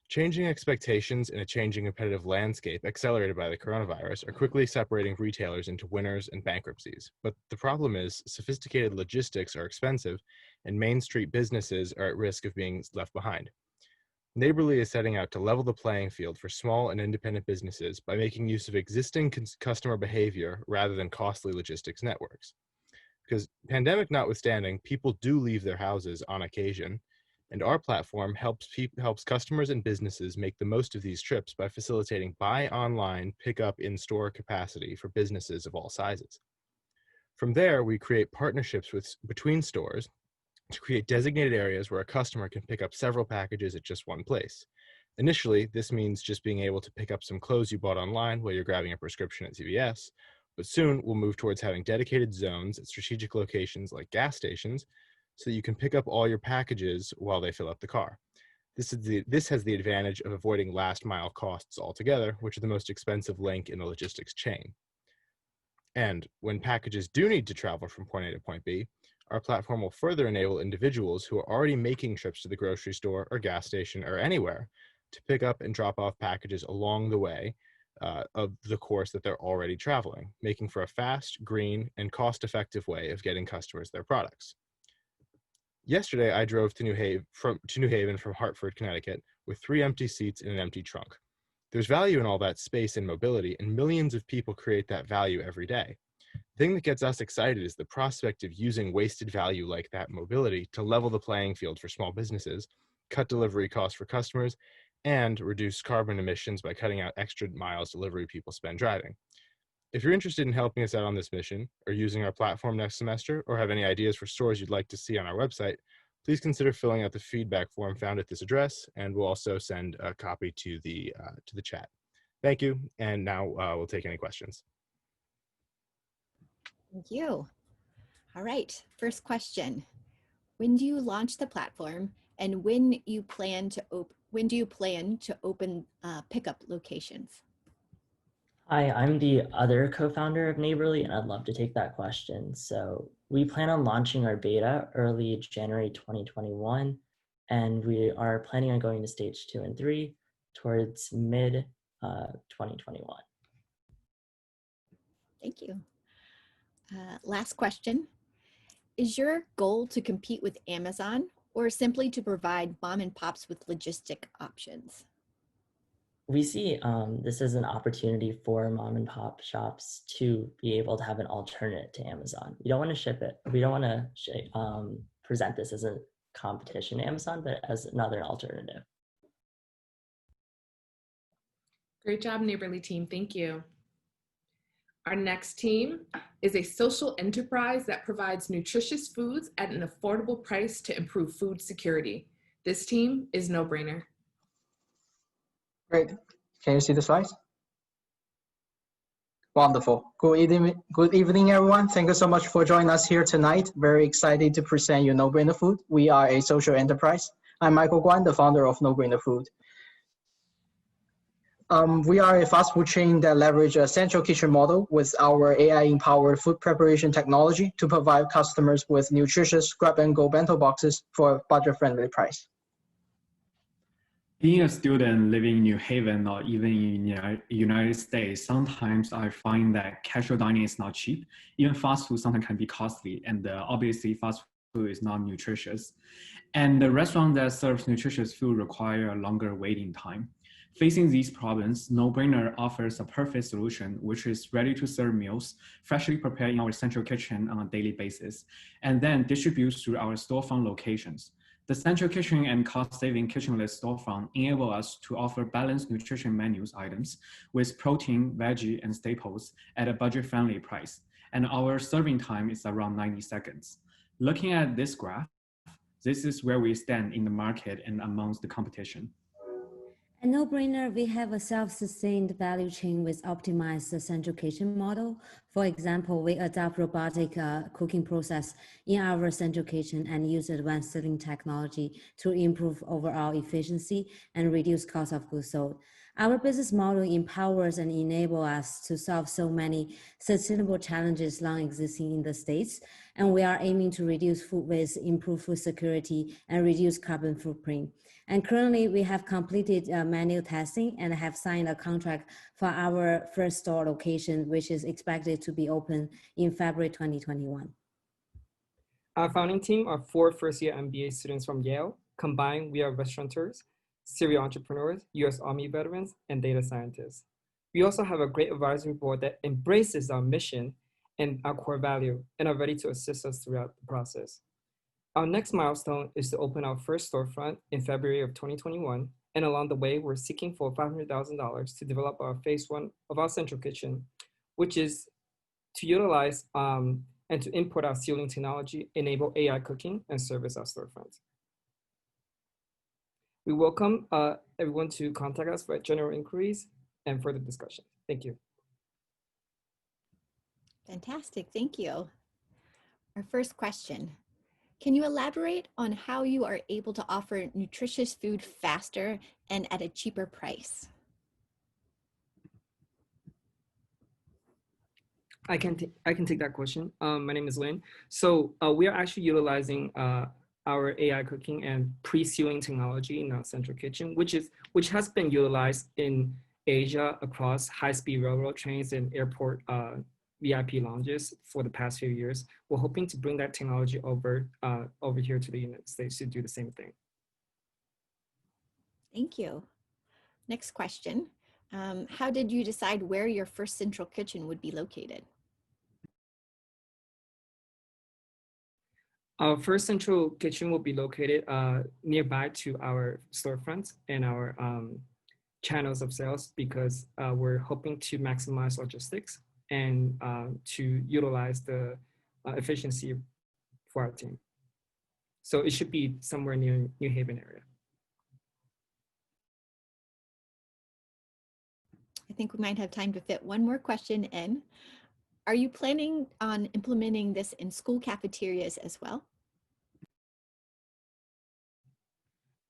Changing expectations in a changing competitive landscape accelerated by the coronavirus are quickly separating retailers into winners and bankruptcies. But the problem is sophisticated logistics are expensive and Main Street businesses are at risk of being left behind. Neighborly is setting out to level the playing field for small and independent businesses by making use of existing customer behavior rather than costly logistics networks. Because pandemic notwithstanding, people do leave their houses on occasion, and our platform helps customers and businesses make the most of these trips by facilitating buy online, pick up in-store capacity for businesses of all sizes. From there, we create partnerships between stores to create designated areas where a customer can pick up several packages at just one place. Initially, this means just being able to pick up some clothes you bought online while you're grabbing a prescription at CVS, but soon we'll move towards having dedicated zones at strategic locations like gas stations so that you can pick up all your packages while they fill up the car. This has the advantage of avoiding last mile costs altogether, which are the most expensive link in the logistics chain. And when packages do need to travel from point A to point B, our platform will further enable individuals who are already making trips to the grocery store or gas station or anywhere to pick up and drop off packages along the way of the course that they're already traveling, making for a fast, green, and cost-effective way of getting customers their products. Yesterday, I drove to New Haven from Hartford, Connecticut, with 3 empty seats and an empty trunk. There's value in all that space and mobility, and millions of people create that value every day. The thing that gets us excited is the prospect of using wasted value like that mobility to level the playing field for small businesses, cut delivery costs for customers, and reduce carbon emissions by cutting out extra miles delivery people spend driving. If you're interested in helping us out on this mission, or using our platform next semester, or have any ideas for stores you'd like to see on our website, please consider filling out the feedback form found at this address, and we'll also send a copy to the chat. Thank you, and now we'll take any questions. Thank you. All right, first question. When do you launch the platform, and when do you plan to open pickup locations? Hi, I'm the other co-founder of Neighborly, and I'd love to take that question. So we plan on launching our beta early January 2021, and we are planning on going to stage 2 and 3 towards mid 2021. Thank you. Last question. Is your goal to compete with Amazon, or simply to provide mom and pops with logistic options? We see this as an opportunity for mom and pop shops to be able to have an alternative to Amazon. We don't want to ship it. We don't want to present this as a competition to Amazon, but as another alternative. Great job, Neighborly team. Thank you. Our next team is a social enterprise that provides nutritious foods at an affordable price to improve food security. This team is No Brainer. Great. Can you see the slides? Wonderful. Good evening, everyone. Thank you so much for joining us here tonight. Very excited to present you No Brainer Food. We are a social enterprise. I'm Michael Guan, the founder of No Brainer Food. We are a fast food chain that leverages a central kitchen model with our AI-empowered food preparation technology to provide customers with nutritious grab-and-go bento boxes for a budget-friendly price. Being a student living in New Haven or even in the United States, sometimes I find that casual dining is not cheap. Even fast food sometimes can be costly, and obviously fast food is not nutritious. And the restaurant that serves nutritious food require a longer waiting time. Facing these problems, No Brainer offers a perfect solution, which is ready-to-serve meals, freshly prepared in our central kitchen on a daily basis, and then distributed through our storefront locations. The central kitchen and cost-saving kitchenless storefront enable us to offer balanced nutrition menus items with protein, veggie, and staples at a budget-friendly price, and our serving time is around 90 seconds. Looking at this graph, this is where we stand in the market and amongst the competition. At No Brainer, we have a self-sustained value chain with optimized central kitchen model. For example, we adopt robotic cooking process in our central kitchen and use advanced sealing technology to improve overall efficiency and reduce cost of goods sold. Our business model empowers and enables us to solve so many sustainable challenges long existing in the States, and we are aiming to reduce food waste, improve food security, and reduce carbon footprint. And currently, we have completed manual testing and have signed a contract for our first store location, which is expected to be open in February 2021. Our founding team are 4 first-year MBA students from Yale. Combined, we are restaurateurs, serial entrepreneurs, US Army veterans, and data scientists. We also have a great advisory board that embraces our mission and our core value and are ready to assist us throughout the process. Our next milestone is to open our first storefront in February of 2021. And along the way, we're seeking for $500,000 to develop our phase 1 of our central kitchen, which is to utilize and to import our sealing technology, enable AI cooking, and service our storefronts. We welcome everyone to contact us for general inquiries and further discussion. Thank you. Fantastic, thank you. Our first question. Can you elaborate on how you are able to offer nutritious food faster and at a cheaper price? I can take that question. My name is Lin. So we are actually utilizing our AI cooking and pre-sealing technology in our central kitchen, which has been utilized in Asia across high-speed railroad trains and airport VIP lounges for the past few years. We're hoping to bring that technology over here to the United States to do the same thing. Thank you. Next question. How did you decide where your first central kitchen would be located? Our first central kitchen will be located nearby to our storefronts and our channels of sales, because we're hoping to maximize logistics and to utilize the efficiency for our team. So it should be somewhere near New Haven area. I think we might have time to fit one more question in. Are you planning on implementing this in school cafeterias as well?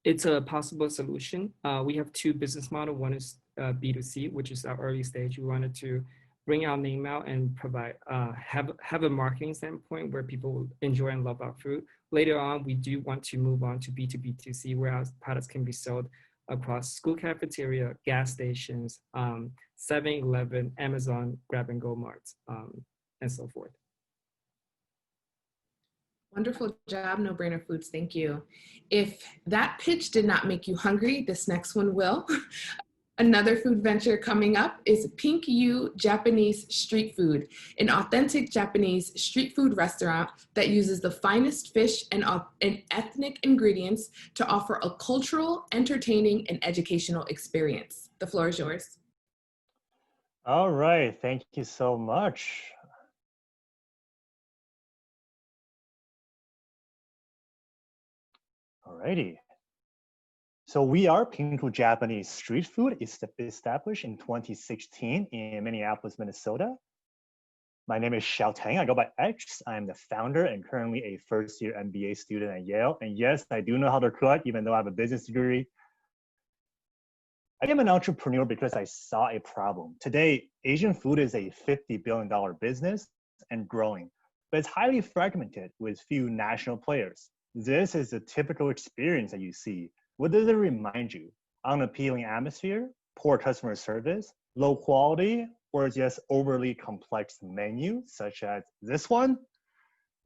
It's a possible solution. We have two business models. One is B2C, which is our early stage. We wanted to bring our name out and provide, have a marketing standpoint where people will enjoy and love our food. Later on, we do want to move on to B2B2C, where our products can be sold across school cafeteria, gas stations, 7-Eleven, Amazon, grab-and-go marts, and so forth. Wonderful job, No Brainer Foods. Thank you. If that pitch did not make you hungry, this next one will. Another food venture coming up is Pinku Japanese Street Food, an authentic Japanese street food restaurant that uses the finest fish and ethnic ingredients to offer a cultural, entertaining, and educational experience. The floor is yours. All right, thank you so much. Alrighty. So we are Pinku Japanese Street Food, established in 2016 in Minneapolis, Minnesota. My name is Xiao Tang. I go by X. I am the founder and currently a first-year MBA student at Yale. And yes, I do know how to cook, even though I have a business degree. I am an entrepreneur because I saw a problem. Today, Asian food is a $50 billion business and growing, but it's highly fragmented with few national players. This is a typical experience that you see. What does it remind you? Unappealing atmosphere, poor customer service, low quality, or just overly complex menu, such as this one?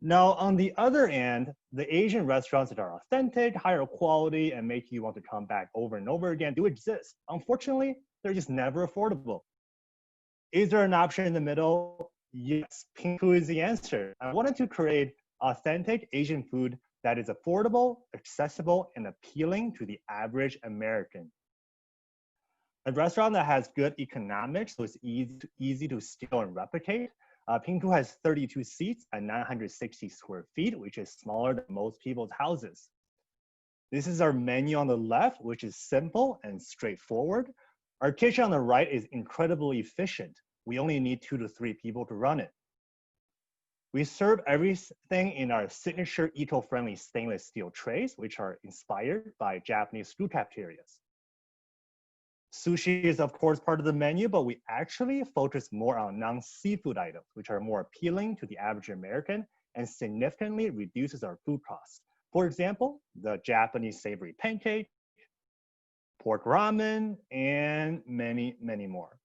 Now, on the other end, the Asian restaurants that are authentic, higher quality, and make you want to come back over and over again do exist. Unfortunately, they're just never affordable. Is there an option in the middle? Yes, Pinku is the answer. I wanted to create authentic Asian food that is affordable, accessible, and appealing to the average American. A restaurant that has good economics, so it's easy to scale and replicate. Pinku has 32 seats and 960 square feet, which is smaller than most people's houses. This is our menu on the left, which is simple and straightforward. Our kitchen on the right is incredibly efficient. We only need 2 to 3 people to run it. We serve everything in our signature eco-friendly stainless steel trays, which are inspired by Japanese school cafeterias. Sushi is of course part of the menu, but we actually focus more on non-seafood items, which are more appealing to the average American and significantly reduces our food costs. For example, the Japanese savory pancake, pork ramen, and many, many more.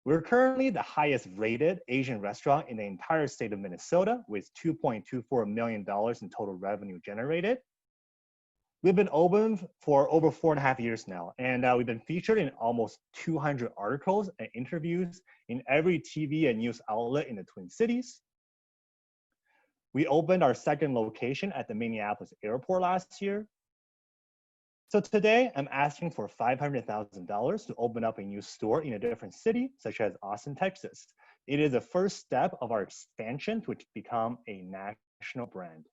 We're currently the highest rated Asian restaurant in the entire state of Minnesota with $2.24 million in total revenue generated. We've been open for over 4.5 years now, and we've been featured in almost 200 articles and interviews in every TV and news outlet in the Twin Cities. We opened our second location at the Minneapolis airport last year. So today, I'm asking for $500,000 to open up a new store in a different city, such as Austin, Texas. It is the first step of our expansion to become a national brand.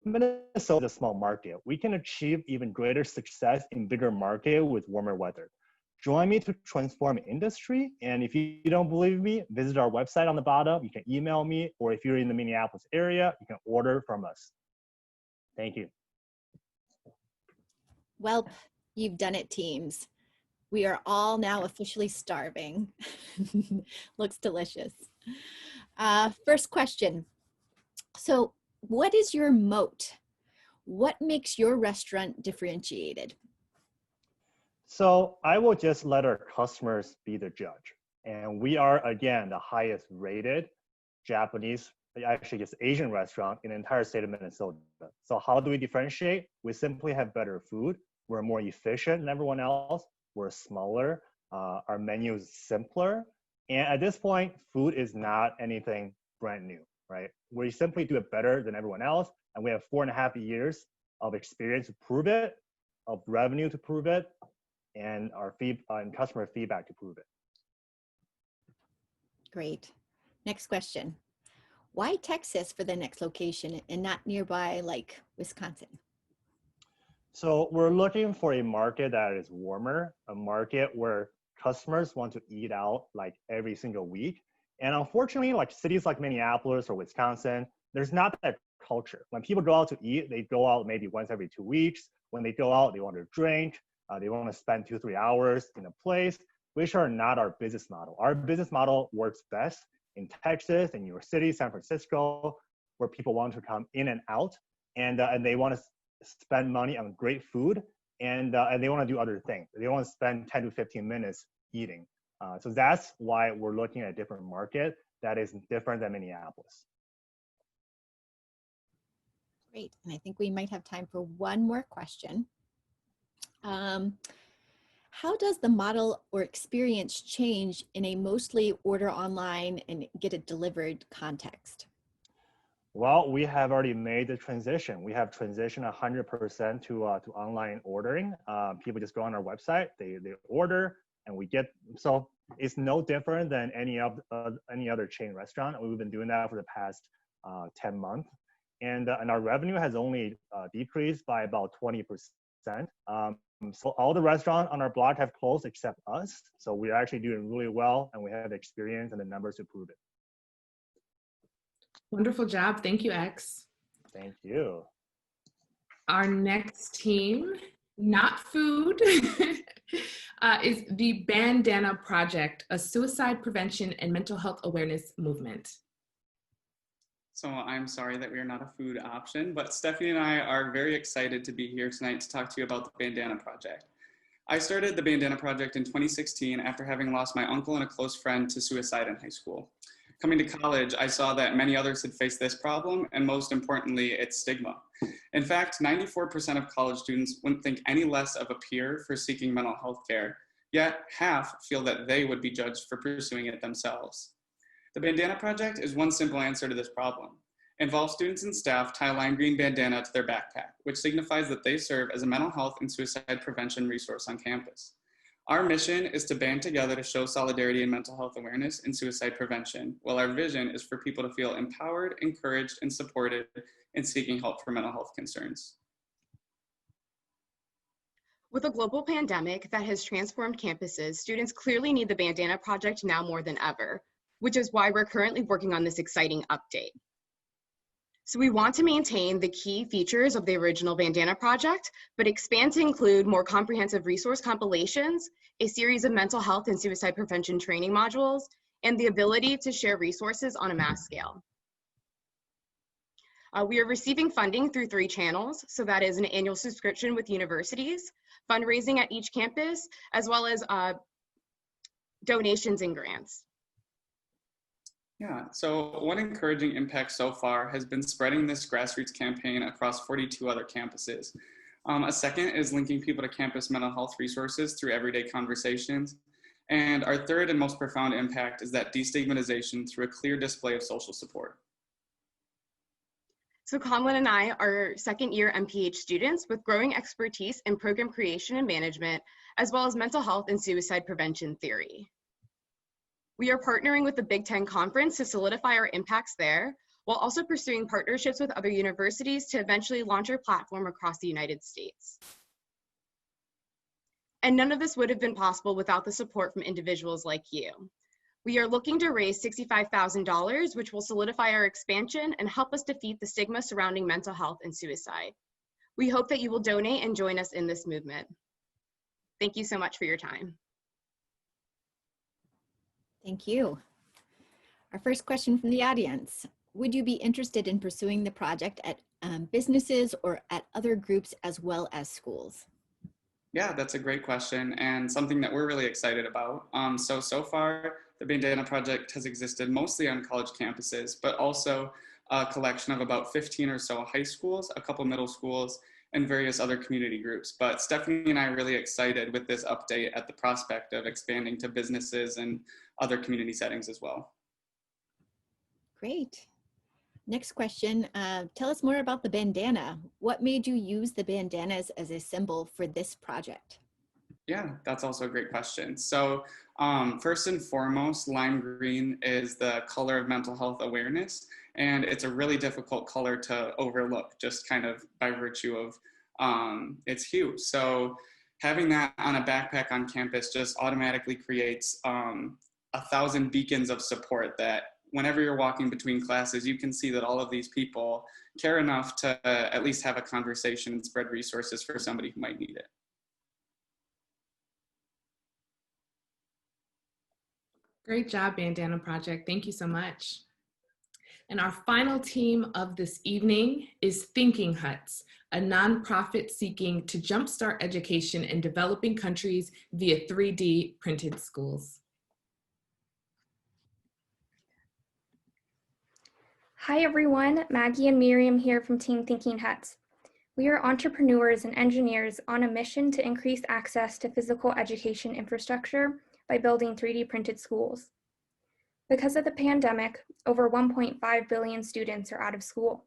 Minnesota is a small market. We can achieve even greater success in bigger market with warmer weather. Join me to transform industry. And if you don't believe me, visit our website on the bottom. You can email me, or if you're in the Minneapolis area, you can order from us. Thank you. Well, you've done it, teams. We are all now officially starving. Looks delicious. First question. So what is your moat? What makes your restaurant differentiated? So I will just let our customers be the judge. And we are, again, the highest rated Japanese, actually just Asian restaurant in the entire state of Minnesota. So how do we differentiate? We simply have better food. We're more efficient than everyone else. We're smaller. Our menu is simpler. And at this point, food is not anything brand new, right? We simply do it better than everyone else. And we have 4.5 years of experience to prove it, of revenue to prove it, and our and customer feedback to prove it. Great. Next question. Why Texas for the next location and not nearby like Wisconsin? So we're looking for a market that is warmer, a market where customers want to eat out like every single week. And unfortunately, like cities like Minneapolis or Wisconsin, there's not that culture. When people go out to eat, they go out maybe once every 2 weeks. When they go out, they want to drink, they want to spend 2-3 hours in a place, which are not our business model. Our business model works best in Texas, in New York City, San Francisco, where people want to come in and out, and they want to spend money on great food, and they want to do other things. They want to spend 10 to 15 minutes eating. So that's why we're looking at a different market that is different than Minneapolis. Great, and I think we might have time for one more question. How does the model or experience change in a mostly order online and get it delivered context? Well, we have already made the transition. We have transitioned 100% to online ordering. People just go on our website, they order, and we get, so it's no different than any other chain restaurant. We've been doing that for the past 10 months. And our revenue has only decreased by about 20%. So all the restaurants on our block have closed except us. So we're actually doing really well, and we have the experience and the numbers to prove it. Wonderful job. Thank you, X. Thank you. Our next team, not food, is the Bandana Project, a suicide prevention and mental health awareness movement. So I'm sorry that we are not a food option, but Stephanie and I are very excited to be here tonight to talk to you about the Bandana Project. I started the Bandana Project in 2016 after having lost my uncle and a close friend to suicide in high school. Coming to college, I saw that many others had faced this problem, and most importantly, its stigma. In fact, 94% of college students wouldn't think any less of a peer for seeking mental health care, yet half feel that they would be judged for pursuing it themselves. The Bandana Project is one simple answer to this problem. Involve students and staff tie a lime green bandana to their backpack, which signifies that they serve as a mental health and suicide prevention resource on campus. Our mission is to band together to show solidarity in mental health awareness and suicide prevention, while our vision is for people to feel empowered, encouraged, and supported in seeking help for mental health concerns. With a global pandemic that has transformed campuses, students clearly need the Bandana Project now more than ever, which is why we're currently working on this exciting update. So we want to maintain the key features of the original Bandana Project, but expand to include more comprehensive resource compilations, a series of mental health and suicide prevention training modules, and the ability to share resources on a mass scale. We are receiving funding through 3 channels. So that is an annual subscription with universities, fundraising at each campus, as well as donations and grants. Yeah, so one encouraging impact so far has been spreading this grassroots campaign across 42 other campuses. A second is linking people to campus mental health resources through everyday conversations. And our third and most profound impact is that destigmatization through a clear display of social support. So Conlon and I are second-year MPH students with growing expertise in program creation and management, as well as mental health and suicide prevention theory. We are partnering with the Big Ten Conference to solidify our impacts there, while also pursuing partnerships with other universities to eventually launch our platform across the United States. And none of this would have been possible without the support from individuals like you. We are looking to raise $65,000, which will solidify our expansion and help us defeat the stigma surrounding mental health and suicide. We hope that you will donate and join us in this movement. Thank you so much for your time. Thank you. Our first question from the audience. Would you be interested in pursuing the project at businesses or at other groups as well as schools? Yeah, that's a great question and something that we're really excited about. So far, the Bandana Project has existed mostly on college campuses, but also a collection of about 15 or so high schools, a couple middle schools, and various other community groups. But Stephanie and I are really excited with this update at the prospect of expanding to businesses and other community settings as well. Great. Next question, tell us more about the bandana. What made you use the bandanas as a symbol for this project? Yeah, that's also a great question. So first and foremost, lime green is the color of mental health awareness, and it's a really difficult color to overlook just kind of by virtue of its hue. So having that on a backpack on campus just automatically creates 1,000 beacons of support that whenever you're walking between classes, you can see that all of these people care enough to at least have a conversation and spread resources for somebody who might need it. Great job, Bandana Project. Thank you so much. And our final team of this evening is Thinking Huts, a nonprofit seeking to jumpstart education in developing countries via 3D printed schools. Hi everyone, Maggie and Miriam here from Team Thinking Huts. We are entrepreneurs and engineers on a mission to increase access to physical education infrastructure by building 3D printed schools. Because of the pandemic, over 1.5 billion students are out of school.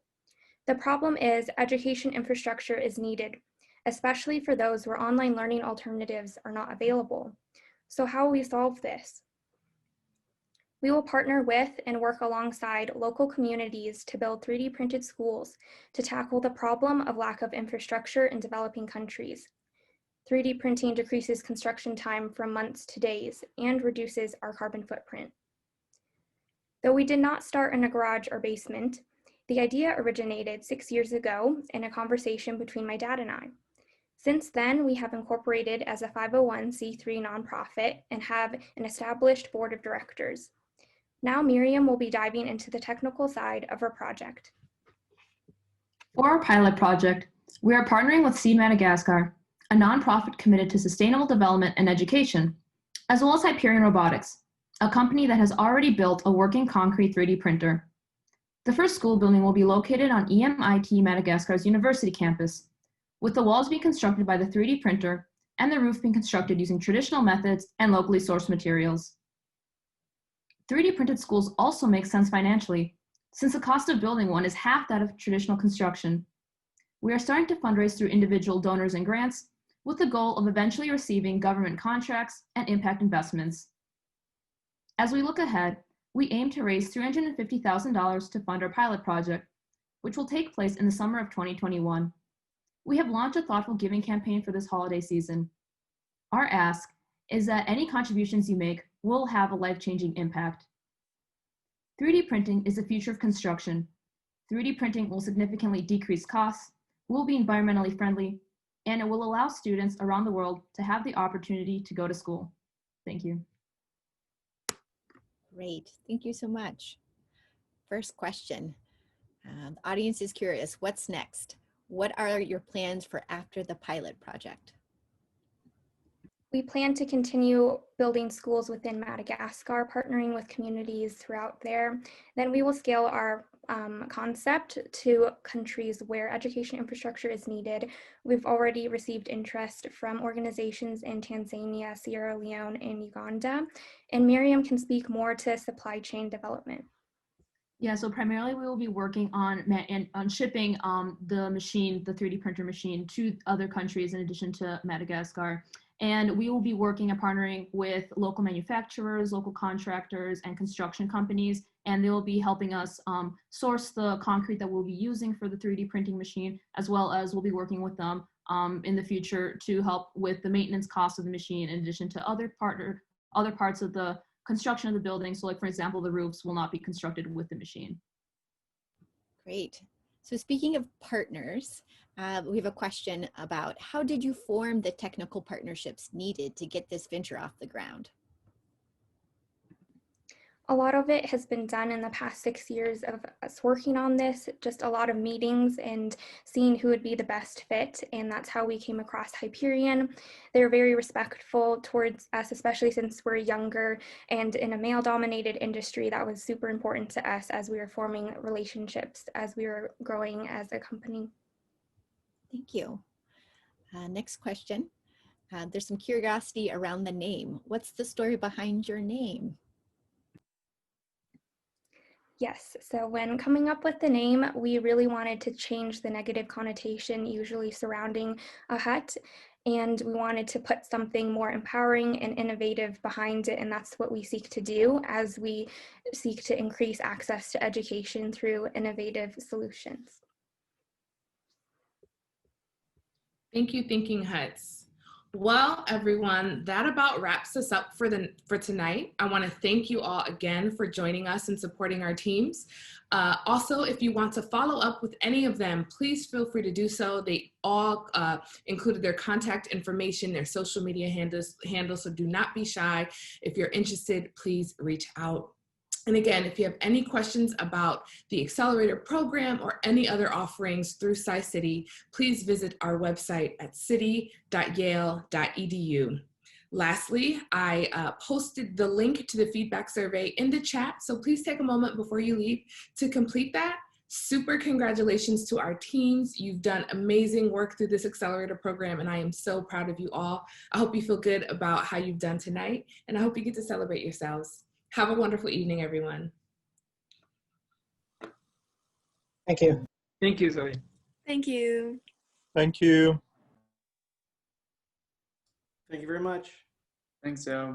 The problem is education infrastructure is needed, especially for those where online learning alternatives are not available. So how will we solve this? We will partner with and work alongside local communities to build 3D printed schools to tackle the problem of lack of infrastructure in developing countries. 3D printing decreases construction time from months to days and reduces our carbon footprint. Though we did not start in a garage or basement, the idea originated 6 years ago in a conversation between my dad and I. Since then, we have incorporated as a 501c3 nonprofit and have an established board of directors. Now Miriam will be diving into the technical side of our project. For our pilot project, we are partnering with Seed Madagascar, a nonprofit committed to sustainable development and education, as well as Hyperion Robotics, a company that has already built a working concrete 3D printer. The first school building will be located on EMIT Madagascar's university campus, with the walls being constructed by the 3D printer and the roof being constructed using traditional methods and locally sourced materials. 3D printed schools also make sense financially, since the cost of building one is half that of traditional construction. We are starting to fundraise through individual donors and grants, with the goal of eventually receiving government contracts and impact investments. As we look ahead, we aim to raise $350,000 to fund our pilot project, which will take place in the summer of 2021. We have launched a thoughtful giving campaign for this holiday season. Our ask is that any contributions you make will have a life-changing impact. 3D printing is the future of construction. 3D printing will significantly decrease costs, will be environmentally friendly, and it will allow students around the world to have the opportunity to go to school. Thank you. Great, thank you so much. First question, the audience is curious, what's next? What are your plans for after the pilot project? We plan to continue building schools within Madagascar, partnering with communities throughout there. Then we will scale our concept to countries where education infrastructure is needed. We've already received interest from organizations in Tanzania, Sierra Leone, and Uganda. And Miriam can speak more to supply chain development. Yeah, so primarily we will be working on shipping the machine, the 3D printer machine, to other countries in addition to Madagascar. And we will be working and partnering with local manufacturers, local contractors, and construction companies, and they will be helping us source the concrete that we'll be using for the 3D printing machine, as well as we'll be working with them in the future to help with the maintenance costs of the machine, in addition to other parts of the construction of the building. So like, for example, the roofs will not be constructed with the machine. Great. So speaking of partners, we have a question about how did you form the technical partnerships needed to get this venture off the ground? A lot of it has been done in the past 6 years of us working on this, just a lot of meetings and seeing who would be the best fit. And that's how we came across Hyperion. They're very respectful towards us, especially since we're younger and in a male-dominated industry. That was super important to us as we were forming relationships, as we were growing as a company. Thank you. Next question. There's some curiosity around the name. What's the story behind your name? Yes, so when coming up with the name, we really wanted to change the negative connotation usually surrounding a hut, and we wanted to put something more empowering and innovative behind it, and that's what we seek to do as we seek to increase access to education through innovative solutions. Thank you, Thinking Huts. Well, everyone, that about wraps us up for tonight. I want to thank you all again for joining us and supporting our teams. Also, if you want to follow up with any of them, please feel free to do so. They all included their contact information, their social media handles, so do not be shy. If you're interested, please reach out. And again, if you have any questions about the Accelerator program or any other offerings through Tsai City, please visit our website at city.yale.edu. Lastly, I posted the link to the feedback survey in the chat, so please take a moment before you leave to complete that. Super congratulations to our teams. You've done amazing work through this Accelerator program, and I am so proud of you all. I hope you feel good about how you've done tonight, and I hope you get to celebrate yourselves. Have a wonderful evening, everyone. Thank you. Thank you, Zoe. Thank you. Thank you. Thank you very much. Thanks, Zoe.